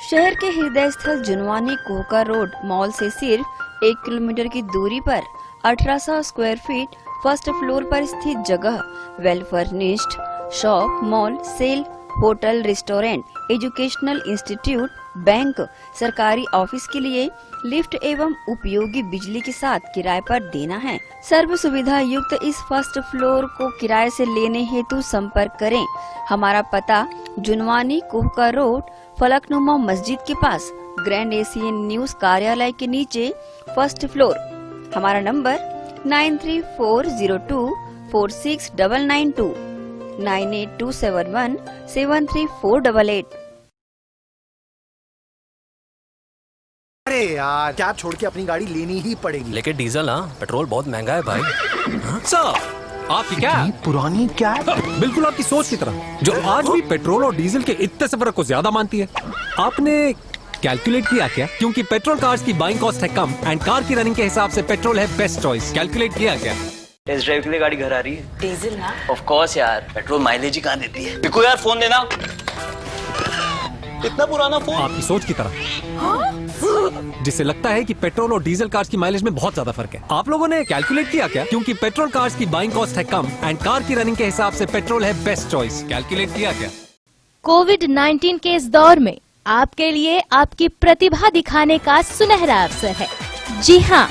[SPEAKER 7] शहर के हृदय स्थल जुनवानी कोहका रोड मॉल से सिर्फ 1 किलोमीटर की दूरी पर 1800 स्क्वायर फीट फर्स्ट फ्लोर पर स्थित जगह well furnished shop, mall, sale, hotel, restaurant, educational institute, bank, सरकारी ऑफिस के लिए लिफ्ट एवं उपयोगी बिजली के साथ किराए पर देना है। सर्व सुविधा युक्त इस फर्स्ट फ्लोर को किराए से लेने हेतु संपर्क करें। हमारा पता जुनवानी कोहका रोड फलकनुमा मस्जिद के पास, ग्रैंड एशियन न्यूज कार्यालय के नीचे फर्स्ट फ्लोर। हमारा नंबर 9340246992 9827173488।
[SPEAKER 18] अरे यार, कैब छोड़ के अपनी गाड़ी लेनी ही पड़ेगी।
[SPEAKER 9] लेकिन डीजल, पेट्रोल बहुत महंगा है भाई। सर, आपकी कैब
[SPEAKER 18] पुरानी कैब
[SPEAKER 9] बिल्कुल आपकी सोच की तरह, जो आज भी पेट्रोल और डीजल के इतने से फर्क को ज्यादा मानती है। आपने कैलकुलेट किया क्या? क्योंकि पेट्रोल कार्स की बाइंग कॉस्ट है कम एंड कार की रनिंग के हिसाब से पेट्रोल है बेस्ट चॉइस। कैलकुलेट किया क्या?
[SPEAKER 19] टेस्ट ड्राइव के लिए गाड़ी घर आ रही है।
[SPEAKER 20] डीजल ना?
[SPEAKER 19] ऑफ कोर्स यार, पेट्रोल माइलेज ही कहाँ देती है। बिको यार, फोन देना। इतना पुराना फोन।
[SPEAKER 9] आपकी सोच की तरह, जिससे लगता है कि पेट्रोल और डीजल कार्स की माइलेज में बहुत ज्यादा फर्क है। आप लोगों ने कैलकुलेट किया क्या? क्योंकि पेट्रोल कार्स की बाइंग कॉस्ट है कम एंड कार की रनिंग के हिसाब से पेट्रोल है बेस्ट चॉइस। कैलकुलेट किया क्या?
[SPEAKER 1] कोविड-19 के इस दौर में आपके लिए आपकी प्रतिभा दिखाने का सुनहरा अवसर है। जी हाँ,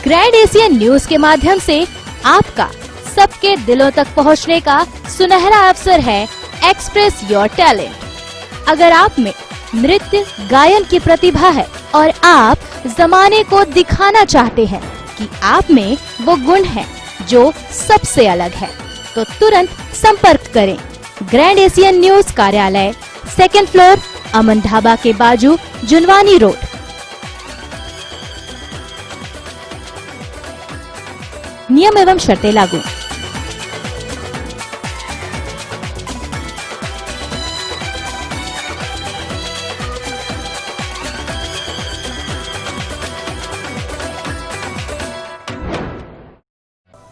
[SPEAKER 1] ग्रैंड एशियन न्यूज के माध्यम से आपका सबके दिलों तक पहुंचने का सुनहरा अवसर है एक्सप्रेस योर टैलेंट। अगर आप में नृत्य गायन की प्रतिभा है और आप जमाने को दिखाना चाहते हैं कि आप में वो गुण है जो सबसे अलग है, तो तुरंत संपर्क करें। ग्रैंड एशियन न्यूज कार्यालय, 2nd फ्लोर, अमन ढाबा के बाजू, जुनवानी रोड। नियम एवं शर्तें लागू।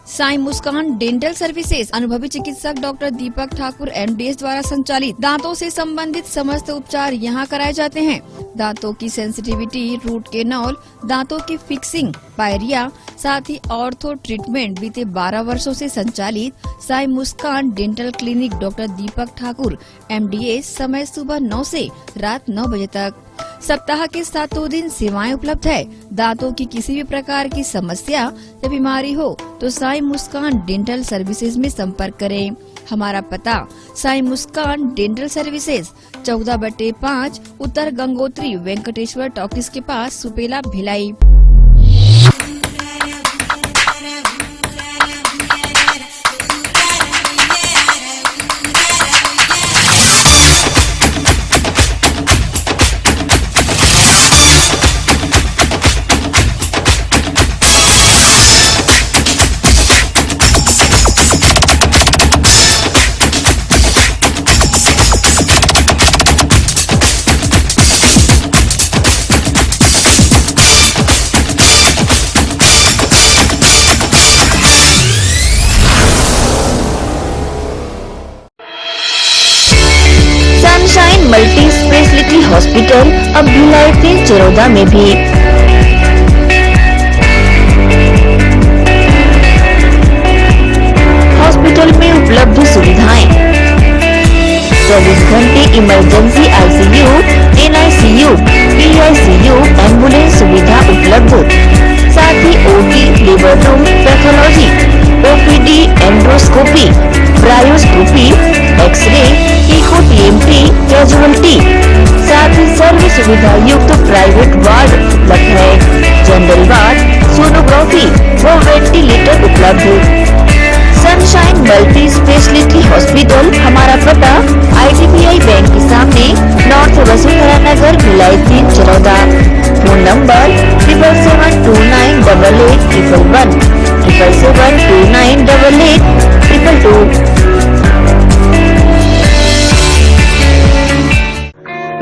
[SPEAKER 12] साई मुस्कान डेंटल सर्विसेज अनुभवी चिकित्सक डॉक्टर दीपक ठाकुर MDS द्वारा संचालित दांतों से संबंधित समस्त उपचार यहां कराए जाते हैं। दांतों की सेंसिटिविटी, रूट कैनाल, दांतों की फिक्सिंग, पायरिया, साथ ही ऑर्थो ट्रीटमेंट बीते 12 वर्षों से संचालित Sai Muskan dental clinic doctor दीपक ठाकुर MDS, समय सुबह 9 से रात 9 बजे तक। सप्ताह के 7 दिन सेवाएं उपलब्ध है। दांतों की किसी भी प्रकार की समस्या या बीमारी हो तो साई मुस्कान डेंटल सर्विसेज में संपर्क करें। हमारा पता Sai Muskan dental services 14/5 Uttar Gangotri Venkateshwara talkies के पास, Supela, Bhilai.
[SPEAKER 21] Sunshine multi speciality hospital अब भिलाई के चरोदा में भी। हॉस्पिटल में उपलब्ध सुविधाएं: 24 घंटे emergency ICU, NICU, PICU, ambulance सुविधा उपलब्ध। साथ ही OT, labour room, pathology, OPD, endoscopy, bronchoscopy, x ray, echo TMT, casualty, साथ ही सर्व सुविधा युक्त प्राइवेट वार्ड उपलब्ध है। जनरल वार्ड, सोनोग्राफी व वेंटिलेटर उपलब्ध। सनशाइन मल्टी स्पेशलिटी हॉस्पिटल, हमारा पता IDBI बैंक के सामने, north Vasundhara Nagar, Bhilai 3 Charoda. Phone number 7729 8811 777298822।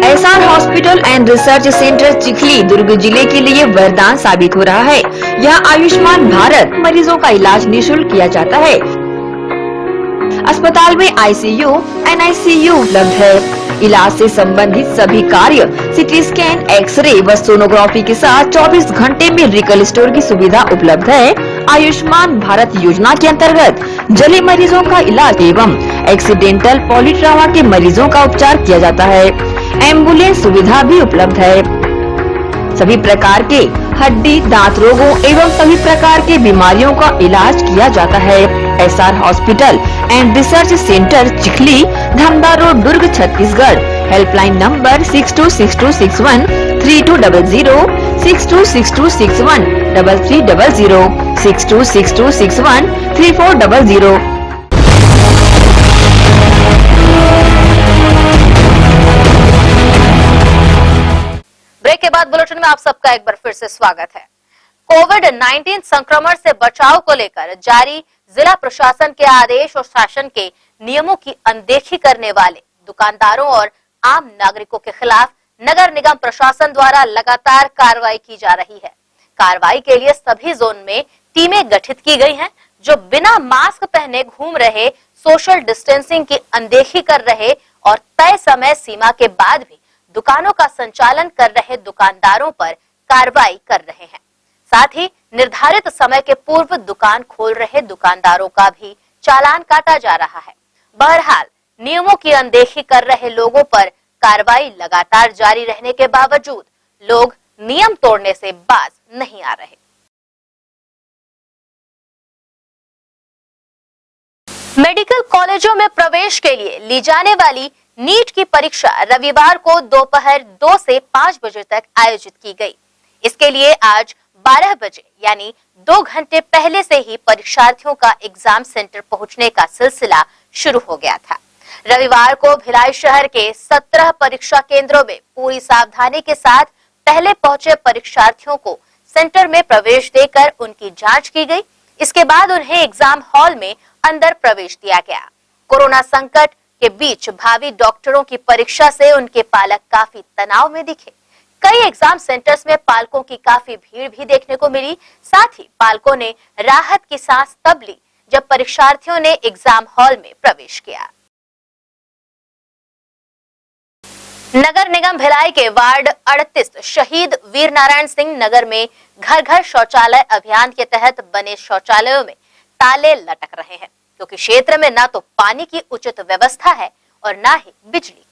[SPEAKER 21] SR hospital and research centre Chikhli Durg जिले के लिए वरदान साबित हो रहा है। यहाँ आयुष्मान भारत मरीजों का इलाज निःशुल्क किया जाता है। अस्पताल में आईसीयू, एनआईसीयू उपलब्ध है। इलाज से संबंधित सभी कार्य सीटी स्कैन, एक्सरे व सोनोग्राफी के साथ 24 घंटे में मेडिकल स्टोर की सुविधा उपलब्ध है। आयुष्मान भारत योजना के अंतर्गत जले मरीजों का इलाज एवं एक्सीडेंटल पॉलीट्रामा के मरीजों का उपचार किया जाता है। एम्बुलेंस सुविधा भी उपलब्ध है। सभी प्रकार के हड्डी, दांत रोगों एवं सभी प्रकार के बीमारियों का इलाज किया जाता है। SR hospital and research centre Chikhli, Dhamda road, Durg, Chhattisgarh. Helpline number 626261 3200, 626261 3300, 626261 3400।
[SPEAKER 1] Break के बाद बुलेटिन में आप सबका एक बार फिर से स्वागत है। कोविड-19 संक्रमण से बचाव को लेकर जारी जिला प्रशासन के आदेश और शासन के नियमों की अनदेखी करने वाले दुकानदारों और आम नागरिकों के खिलाफ नगर निगम प्रशासन द्वारा लगातार कार्रवाई की जा रही है। कार्रवाई के लिए सभी जोन में टीमें गठित की गई हैं, जो बिना मास्क पहने घूम रहे, सोशल डिस्टेंसिंग की अनदेखी कर रहे और तय समय सीमा के बाद भी दुकानों का संचालन कर रहे दुकानदारों पर कार्रवाई कर रहे हैं। साथ ही निर्धारित समय के पूर्व दुकान खोल रहे दुकानदारों का भी चालान काटा जा रहा है। बहरहाल नियमों की अनदेखी कर रहे लोगों पर कार्रवाई लगातार जारी रहने के बावजूद लोग नियम तोड़ने से बाज नहीं आ रहे। मेडिकल कॉलेजों में प्रवेश के लिए ली जाने वाली नीट की परीक्षा रविवार को दोपहर 2 से 5 बजे तक आयोजित की गई। इसके लिए आज 12 बजे यानी 2 घंटे पहले से ही परीक्षार्थियों का एग्जाम सेंटर पहुंचने का सिलसिला शुरू हो गया था। रविवार को भिलाई शहर के 17 परीक्षा केंद्रों में पूरी सावधानी के साथ पहले पहुंचे परीक्षार्थियों को सेंटर में प्रवेश देकर उनकी जांच की गई। इसके बाद उन्हें एग्जाम हॉल में अंदर प्रवेश दिया गया। कोरोना संकट के बीच भावी डॉक्टरों की परीक्षा से उनके पालक काफी तनाव में दिखे। कई एग्जाम सेंटर्स में पालकों की काफी भीड़ भी देखने को मिली। साथ ही पालकों ने राहत की सांस तब ली जब परीक्षार्थियों ने एग्जाम हॉल में प्रवेश किया। नगर निगम भिलाई के वार्ड 38 शहीद वीर नारायण सिंह नगर में घर घर शौचालय अभियान के तहत बने शौचालयों में ताले लटक रहे हैं, क्योंकि क्षेत्र में न तो पानी की उचित व्यवस्था है और न ही बिजली की।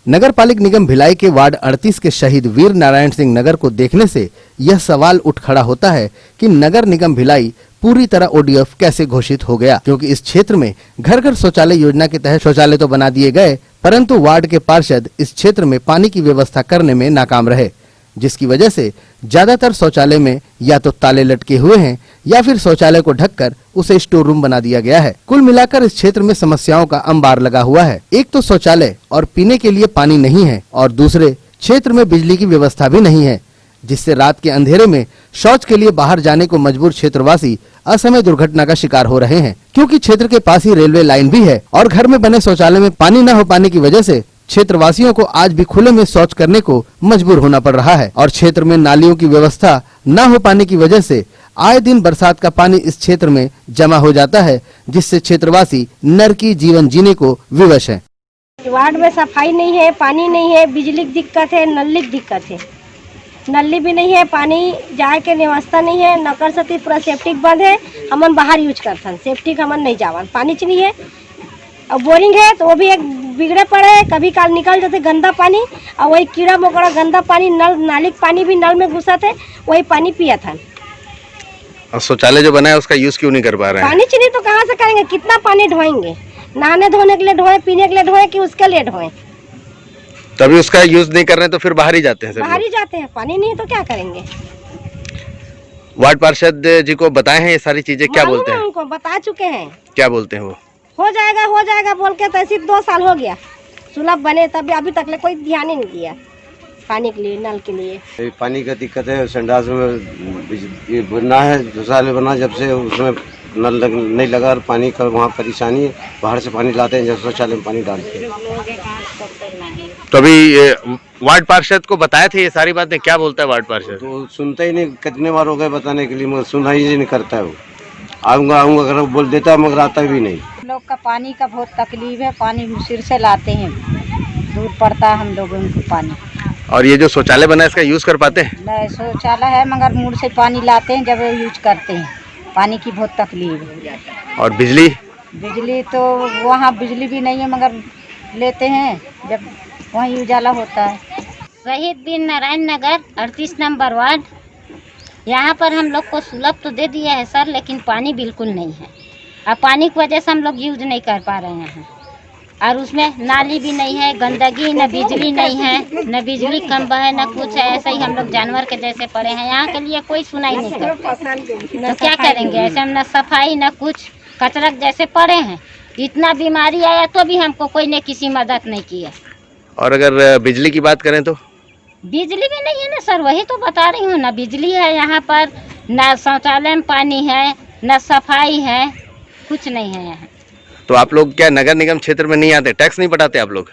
[SPEAKER 2] नगर पालिक निगम भिलाई के वार्ड 38 के शहीद वीर नारायण सिंह नगर को देखने से यह सवाल उठ खड़ा होता है कि नगर निगम भिलाई पूरी तरह ओडीएफ कैसे घोषित हो गया, क्योंकि इस क्षेत्र में घर घर शौचालय योजना के तहत शौचालय तो बना दिए गए, परंतु वार्ड के पार्षद इस क्षेत्र में पानी की व्यवस्था करने में नाकाम रहे, जिसकी वजह से ज्यादातर शौचालय में या तो ताले लटके हुए हैं या फिर शौचालय को ढककर उसे स्टोर रूम बना दिया गया है। कुल मिलाकर इस क्षेत्र में समस्याओं का अंबार लगा हुआ है। एक तो शौचालय और पीने के लिए पानी नहीं है और दूसरे क्षेत्र में बिजली की व्यवस्था भी नहीं है, जिससे रात के अंधेरे में शौच के लिए बाहर जाने को मजबूर क्षेत्रवासी असमय दुर्घटना का शिकार हो रहे हैं, क्योंकि क्षेत्र के पास ही रेलवे लाइन भी है और घर में बने शौचालय में पानी न हो पाने की वजह से क्षेत्रवासियों को आज भी खुले में शौच करने को मजबूर होना पड़ रहा है। और क्षेत्र में नालियों की व्यवस्था न हो पाने की वजह से आए दिन बरसात का पानी इस क्षेत्र में जमा हो जाता है, जिससे क्षेत्रवासी नरकी जीवन जीने को विवश है।
[SPEAKER 20] वार्ड में सफाई नहीं है, पानी नहीं है, बिजली की दिक्कत है, नल्ली की दिक्कत है। नल्ली भी नहीं है, पानी जाए के व्यवस्था नहीं है, नकर सती पूरा सेप्टिक बंद है, हमन बाहर यूज करथन, सेप्टिक हमन नहीं जावन, पानी चाहिए है। और बोरिंग है तो वो भी एक बिगड़े पड़े है, कभी काल निकल जाते गंदा पानी और वही कीड़ा मकोड़ा गंदा पानी नल नाली का पानी भी नल में घुसा थे, वही पानी पिया था।
[SPEAKER 22] और शौचालय जो बना है उसका यूज क्यों नहीं कर पा रहे हैं?
[SPEAKER 20] पानी चाहिए तो कहाँ से करेंगे, कितना पानी ढोएंगे, नहाने धोने के लिए ढोए, पीने के लिए ढोए कि उसके लिए ढोए।
[SPEAKER 22] तभी उसका यूज नहीं कर रहे तो फिर बाहर ही जाते हैं।
[SPEAKER 20] बाहर ही जाते हैं, पानी नहीं है तो क्या करेंगे।
[SPEAKER 22] वार्ड पार्षद जी को बताए हैं ये सारी चीजें, क्या बोलते हैं?
[SPEAKER 20] उनको बता चुके हैं।
[SPEAKER 22] क्या बोलते हैं वो?
[SPEAKER 20] हो जाएगा बोल के तहसील 2 साल हो गया, सुलभ बने तभी अभी तक ले कोई ध्यान ही नहीं दिया। पानी के लिए, नल के लिए।
[SPEAKER 4] पानी का दिक्कत है, संडास में बनना है, शौचालय बना जब से उसमें नल नहीं लगा और पानी का वहाँ परेशानी है। बाहर से पानी लाते हैं, जब शौचालय में पानी डालते हैं।
[SPEAKER 22] तो अभी वार्ड पार्षद को बताए थे ये सारी बातें, क्या बोलता है वार्ड पार्षद?
[SPEAKER 4] तो सुनता ही नहीं, कितने बार हो गए बताने के लिए, मगर सुना ही नहीं करता है वो। आऊँगा अगर बोल देता है मगर आता भी नहीं।
[SPEAKER 6] लोग का पानी का बहुत तकलीफ है, पानी सिर से लाते हैं, दूर पड़ता है हम लोगों को पानी।
[SPEAKER 22] और ये जो शौचालय बना है इसका यूज कर पाते हैं?
[SPEAKER 6] नहीं, शौचालय है मगर मुंह से पानी लाते हैं जब यूज करते हैं, पानी की बहुत तकलीफ है।
[SPEAKER 22] और बिजली?
[SPEAKER 6] बिजली तो वहाँ बिजली भी नहीं है मगर लेते हैं जब वहाँ उजाला होता है।
[SPEAKER 23] शहीद वीर नारायण नगर 38 नंबर वार्ड, यहाँ पर हम लोग को सुलभ तो दे दिया है सर, लेकिन पानी बिल्कुल नहीं है। अब पानी की वजह से हम लोग यूज नहीं कर पा रहे हैं, और उसमें नाली भी नहीं है, गंदगी, न बिजली नहीं है, न बिजली खंभा है, न कुछ है। ऐसे ही हम लोग जानवर के जैसे पड़े हैं, यहाँ के लिए कोई सुनाई नहीं करता। तो क्या करेंगे ऐसे, हम न सफाई न कुछ, कचरक जैसे पड़े हैं। इतना बीमारी आया तो भी हमको कोई ने किसी मदद नहीं किया।
[SPEAKER 22] और अगर बिजली की बात करें तो?
[SPEAKER 23] बिजली भी नहीं है ना सर, वही तो बता रही हूँ, ना बिजली है यहाँ पर, ना शौचालय में पानी है, न सफाई है, कुछ नहीं है यहाँ।
[SPEAKER 22] तो आप लोग क्या नगर निगम क्षेत्र में नहीं आते, टैक्स नहीं पटाते आप लोग?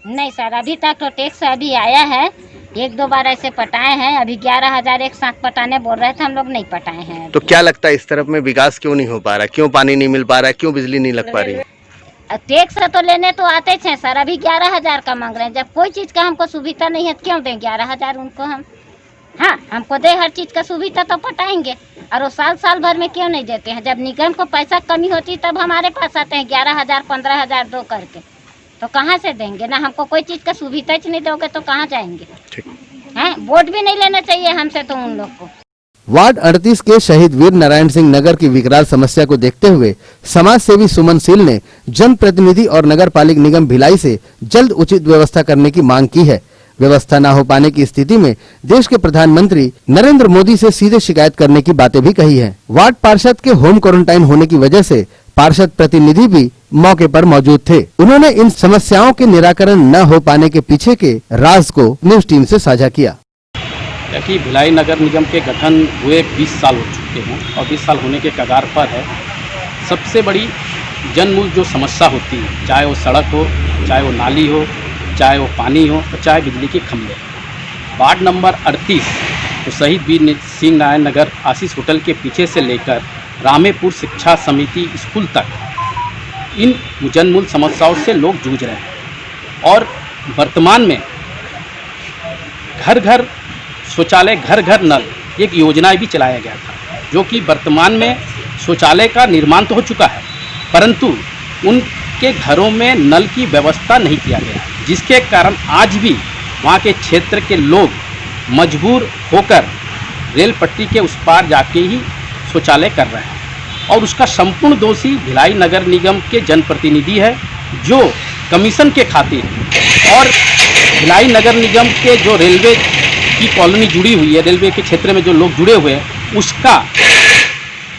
[SPEAKER 23] नहीं सर, अभी तक तो टैक्स अभी आया है, 1-2 बार ऐसे पटाए हैं। अभी 11,000 एक साथ पटाने बोल रहे थे, हम लोग नहीं पटाए हैं।
[SPEAKER 22] तो क्या लगता है इस तरफ में विकास क्यों नहीं हो पा रहा, क्यों पानी नहीं मिल पा रहा है, क्यों बिजली नहीं लग पा रही है?
[SPEAKER 23] टैक्स तो लेने तो आते थे सर, अभी 11,000 का मांग रहे हैं। जब कोई चीज का हमको सुविधा नहीं है तो क्यों दें 11,000 उनको हम? हाँ, हमको दे हर चीज का सुविधा तो पटाएंगे, और वो साल भर में क्यों नहीं देते हैं? जब निगम को पैसा कमी होती तब हमारे पास आते हैं 11,000 15,000 दो करके, तो कहाँ से देंगे? ना हमको कोई चीज का सुविधा ही नहीं दोगे तो कहाँ जाएंगे? हैं, वोट भी नहीं लेना चाहिए हमसे तो उन लोग को।
[SPEAKER 2] वार्ड 38 के शहीद वीर नारायण सिंह नगर की विकराल समस्या को देखते हुए समाज सेवी सुमन सील ने जनप्रतिनिधि और नगर पालिक निगम भिलाई से जल्द उचित व्यवस्था करने की मांग की है। व्यवस्था न हो पाने की स्थिति में देश के प्रधानमंत्री नरेंद्र मोदी से सीधे शिकायत करने की बातें भी कही है। वार्ड पार्षद के होम क्वारंटाइन होने की वजह से पार्षद प्रतिनिधि भी मौके पर मौजूद थे। उन्होंने इन समस्याओं के निराकरण न हो पाने के पीछे के राज को न्यूज टीम से साझा किया।
[SPEAKER 24] कि भिलाई नगर निगम के गठन हुए 20 साल हो चुके हैं और 20 साल होने के कगार पर है। सबसे बड़ी जनमूल जो समस्या होती है, चाहे वो सड़क हो, चाहे वो नाली हो, चाहे वो पानी हो, और चाहे बिजली के खंभे। वार्ड नंबर 38 तो शहीद वीर सिंह नारायण नगर आशीष होटल के पीछे से लेकर रामेपुर शिक्षा समिति स्कूल तक इन जनमूल समस्याओं से लोग जूझ रहे हैं। और वर्तमान में घर घर शौचालय, घर घर नल एक योजना भी चलाया गया था, जो कि वर्तमान में शौचालय का निर्माण तो हो चुका है, परंतु उनके घरों में नल की व्यवस्था नहीं किया गया, जिसके कारण आज भी वहाँ के क्षेत्र के लोग मजबूर होकर रेल पट्टी के उस पार जाके ही शौचालय कर रहे हैं। और उसका संपूर्ण दोषी भिलाई नगर निगम के जनप्रतिनिधि है, जो कमीशन के खातिर और भिलाई नगर निगम के जो रेलवे की कॉलोनी जुड़ी हुई है, रेलवे के क्षेत्र में जो लोग जुड़े हुए हैं, उसका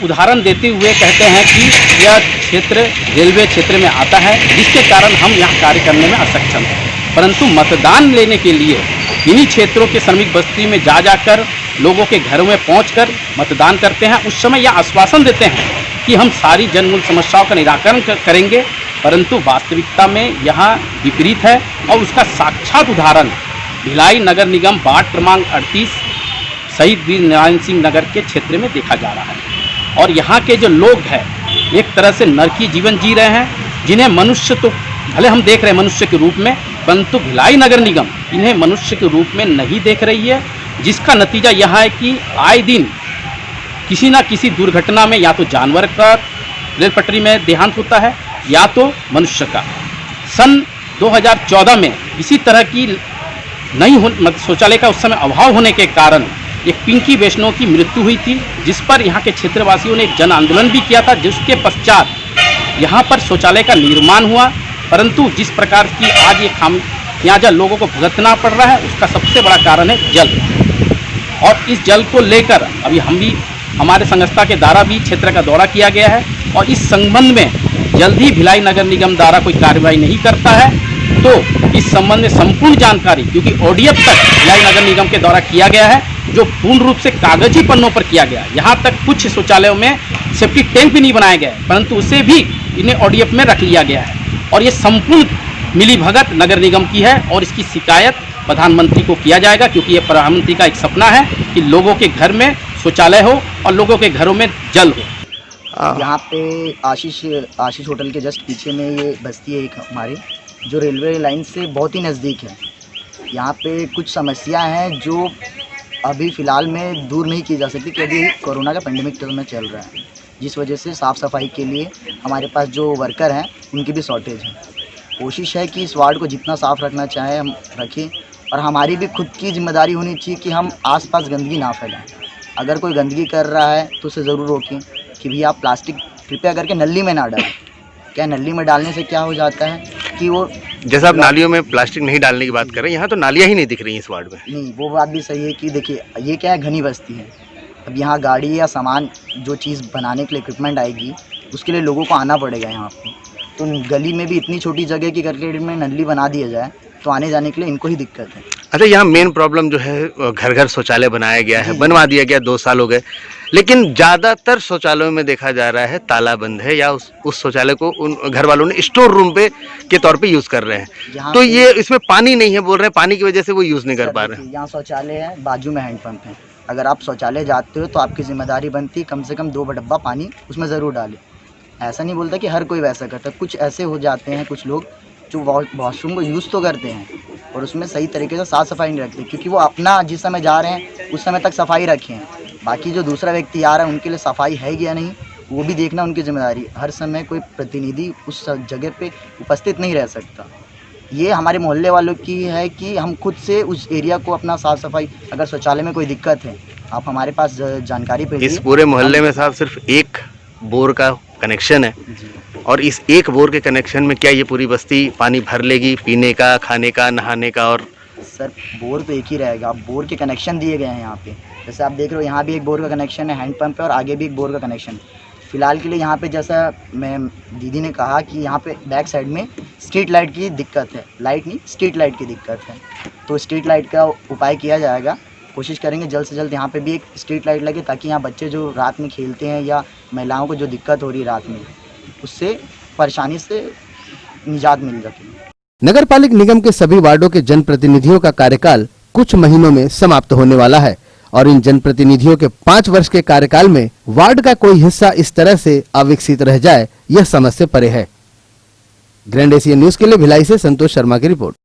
[SPEAKER 24] उदाहरण देते हुए कहते हैं कि यह क्षेत्र रेलवे क्षेत्र में आता है, जिसके कारण हम यहाँ कार्य करने में असक्षम हैं। परंतु मतदान लेने के लिए इन्हीं क्षेत्रों के श्रमिक बस्ती में जा जाकर लोगों के घरों में पहुंचकर मतदान करते हैं। उस समय यह आश्वासन देते हैं कि हम सारी जनमूल समस्याओं का निराकरण करेंगे, परंतु वास्तविकता में यहाँ विपरीत है। और उसका साक्षात उदाहरण भिलाई नगर निगम वार्ड क्रमांक 38 शहीद वीर नारायण सिंह नगर के क्षेत्र में देखा जा रहा है। और यहाँ के जो लोग हैं एक तरह से नरकी जीवन जी रहे हैं, जिन्हें मनुष्य तो भले हम देख रहे हैं मनुष्य के रूप में, परंतु भिलाई नगर निगम इन्हें मनुष्य के रूप में नहीं देख रही है, जिसका नतीजा यह है कि आए दिन किसी न किसी दुर्घटना में या तो जानवर का रेल पटरी में देहांत होता है या तो मनुष्य का। सन 2014 में इसी तरह की शौचालय का उस समय अभाव होने के कारण एक पिंकी वैष्णव की मृत्यु हुई थी, जिस पर यहाँ के क्षेत्रवासियों ने एक जन आंदोलन भी किया था, जिसके पश्चात यहाँ पर शौचालय का निर्माण हुआ। परंतु जिस प्रकार की आज ये खामियाजा लोगों को भुगतना पड़ रहा है, उसका सबसे बड़ा कारण है जल। और इस जल को लेकर अभी हम भी हमारे संस्था के द्वारा भी क्षेत्र का दौरा किया गया है, और इस संबंध में जल्द ही भिलाई नगर निगम द्वारा कोई कार्रवाई नहीं करता है तो इस संबंध में संपूर्ण जानकारी, क्योंकि ODF तक भिलाई नगर निगम के द्वारा किया गया है, जो पूर्ण रूप से कागजी पन्नों पर किया गया है। यहाँ तक कुछ शौचालयों में सेफ्टी टैंक भी नहीं बनाया गया है, परंतु उसे भी इन्हें ODF में रख लिया गया है। और ये संपूर्ण मिलीभगत नगर निगम की है और इसकी शिकायत प्रधानमंत्री को किया जाएगा, क्योंकि ये प्रधानमंत्री का एक सपना है कि लोगों के घर में शौचालय हो और लोगों के घरों में जल हो।
[SPEAKER 8] यहाँ पे आशीष होटल के जस्ट पीछे में ये बस्ती है एक हमारी, जो रेलवे लाइन से बहुत ही नज़दीक है। यहाँ पे कुछ समस्याएं हैं जो अभी फ़िलहाल में दूर नहीं की जा सकती, क्योंकि कोरोना का पेंडेमिक में चल रहा है, जिस वजह से साफ़ सफाई के लिए हमारे पास जो वर्कर हैं उनकी भी शॉर्टेज है। कोशिश है कि इस वार्ड को जितना साफ़ रखना चाहें हम रखें, और हमारी भी खुद की जिम्मेदारी होनी चाहिए कि हम आसपास गंदगी ना फैलाएं। अगर कोई गंदगी कर रहा है तो उसे ज़रूर रोकें कि भैया आप प्लास्टिक कृपया करके नली में ना डालें। क्या नली में डालने से क्या हो जाता है कि वो,
[SPEAKER 22] जैसा आप नालियों में प्लास्टिक नहीं डालने की बात कर रहे हैं, यहाँ तो नालियाँ ही नहीं दिख रही हैं इस वार्ड में।
[SPEAKER 8] नहीं, वो बात भी सही है कि देखिए ये क्या है, घनी बस्ती है। अब यहाँ गाड़ी या सामान जो चीज़ बनाने के लिए इक्विपमेंट आएगी उसके लिए लोगों को आना पड़ेगा यहाँ पे। तो गली में भी इतनी छोटी जगह की करके में नली बना दिया जाए तो आने जाने के लिए इनको ही दिक्कत है।
[SPEAKER 22] अच्छा, यहाँ मेन प्रॉब्लम जो है, घर घर शौचालय बनाया गया है, बनवा दिया गया, 2 साल हो गए, लेकिन ज़्यादातर शौचालयों में देखा जा रहा है ताला बंद है, या उस शौचालय को उन घर वालों ने स्टोर रूम पे के तौर पे यूज़ कर रहे हैं। तो ये इसमें पानी नहीं है, बोल रहे हैं पानी की वजह से वो यूज़ नहीं कर पा रहे हैं।
[SPEAKER 8] यहाँ शौचालय है, बाजू में हैंडपम्प है। अगर आप शौचालय जाते हो तो आपकी जिम्मेदारी बनती है कम से कम 2 डब्बा पानी उसमें ज़रूर डालें। ऐसा नहीं बोलता कि हर कोई वैसा करता, कुछ ऐसे हो जाते हैं कुछ लोग जो वॉशरूम को यूज़ तो करते हैं और उसमें सही तरीके से साफ़ सफाई नहीं रखते, क्योंकि वो अपना जिस समय जा रहे हैं उस समय तक सफाई रखे हैं। बाकी जो दूसरा व्यक्ति आ रहा है उनके लिए सफाई है या नहीं वो भी देखना उनकी जिम्मेदारी। हर समय कोई प्रतिनिधि उस जगह पे उपस्थित नहीं रह सकता। ये हमारे मोहल्ले वालों की है कि हम खुद से उस एरिया को अपना साफ़ सफाई, अगर शौचालय में कोई दिक्कत है आप हमारे पास जानकारी भेजिए।
[SPEAKER 22] इस पूरे मोहल्ले में साहब सिर्फ एक बोर का कनेक्शन है, और इस एक बोर के कनेक्शन में क्या ये पूरी बस्ती पानी भर लेगी, पीने का, खाने का, नहाने का? और
[SPEAKER 8] सर बोर तो एक ही रहेगा, बोर के कनेक्शन दिए गए हैं यहाँ पे। जैसे आप देख रहे हो यहाँ भी एक बोर का कनेक्शन है, हैंडपम्प है, और आगे भी एक बोर का कनेक्शन है। फिलहाल के लिए यहाँ पे जैसा मैं दीदी ने कहा कि यहाँ पे बैक साइड में स्ट्रीट लाइट की दिक्कत है, लाइट नहीं स्ट्रीट लाइट की दिक्कत है, तो स्ट्रीट लाइट का उपाय किया जाएगा। कोशिश करेंगे जल्द से जल्द यहाँ पे भी एक स्ट्रीट लाइट लगे, ताकि यहाँ बच्चे जो रात में खेलते हैं या महिलाओं को जो दिक्कत हो रही है रात में, उससे परेशानी से निजात मिल सके।
[SPEAKER 2] नगर पालिक निगम के सभी वार्डों के जनप्रतिनिधियों का कार्यकाल कुछ महीनों में समाप्त होने वाला है, और इन जनप्रतिनिधियों के 5 वर्ष के कार्यकाल में वार्ड का कोई हिस्सा इस तरह से अविकसित रह जाए, यह समझ से परे है। ग्रैंड एशियन न्यूज के लिए भिलाई से संतोष शर्मा की रिपोर्ट।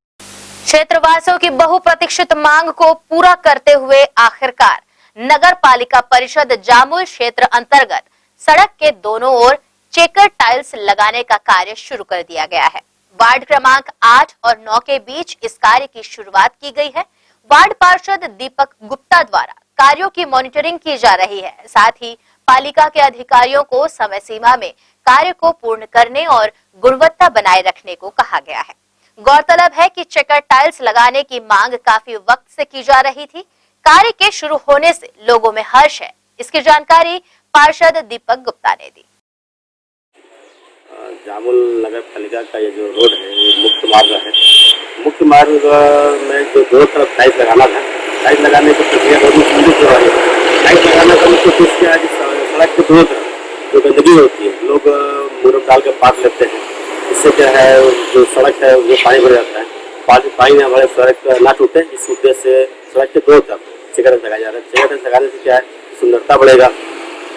[SPEAKER 1] क्षेत्रवासियों की बहुप्रतीक्षित मांग को पूरा करते हुए आखिरकार नगर पालिका परिषद जामुल क्षेत्र अंतर्गत सड़क के दोनों ओर चेकर टाइल्स लगाने का कार्य शुरू कर दिया गया है। वार्ड क्रमांक 8 और 9 के बीच इस कार्य की शुरुआत की गई है। वार्ड पार्षद दीपक गुप्ता द्वारा कार्यों की मॉनिटरिंग की जा रही है। साथ ही पालिका के अधिकारियों को समय सीमा में कार्य को पूर्ण करने और गुणवत्ता बनाए रखने को कहा गया है। गौरतलब है कि चेकर टाइल्स लगाने की मांग काफी वक्त से की जा रही थी। कार्य के शुरू होने से लोगों में हर्ष है। इसकी जानकारी पार्षद दीपक गुप्ता ने दी।
[SPEAKER 11] जामुल नगर पालिका का ये जो रोड है ये मुख्य मार्ग है। मुख्य मार्ग में जो दोनों तरफ टाइल्स लगाना था, टाइल्स लगाने की प्रक्रिया बहुत संदिग्ध हो रही है। टाइल्स लगाने का मुख्य उद्देश्य क्या है कि सड़क के दोनों तरफ जो गंदगी होती है लोग मुरम डाल के पाट लेते हैं। इससे क्या है जो सड़क है वो पानी भर जाता है, पानी हमारे सड़क ना टूटे, इस उद्देश्य से सड़क के दोनों तरफ चेकर लगाया जा रहा है। चेकर लगाने से क्या है सुंदरता बढ़ेगा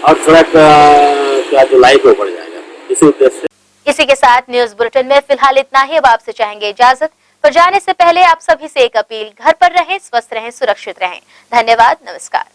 [SPEAKER 11] और सड़क का जो लाइफ वो बढ़ जाएगा, इसी उद्देश्य से।
[SPEAKER 1] इसी के साथ न्यूज बुलेटिन में फिलहाल इतना ही। अब आपसे चाहेंगे इजाजत, पर जाने से पहले आप सभी से एक अपील, घर पर रहें, स्वस्थ रहें, सुरक्षित रहें। धन्यवाद, नमस्कार।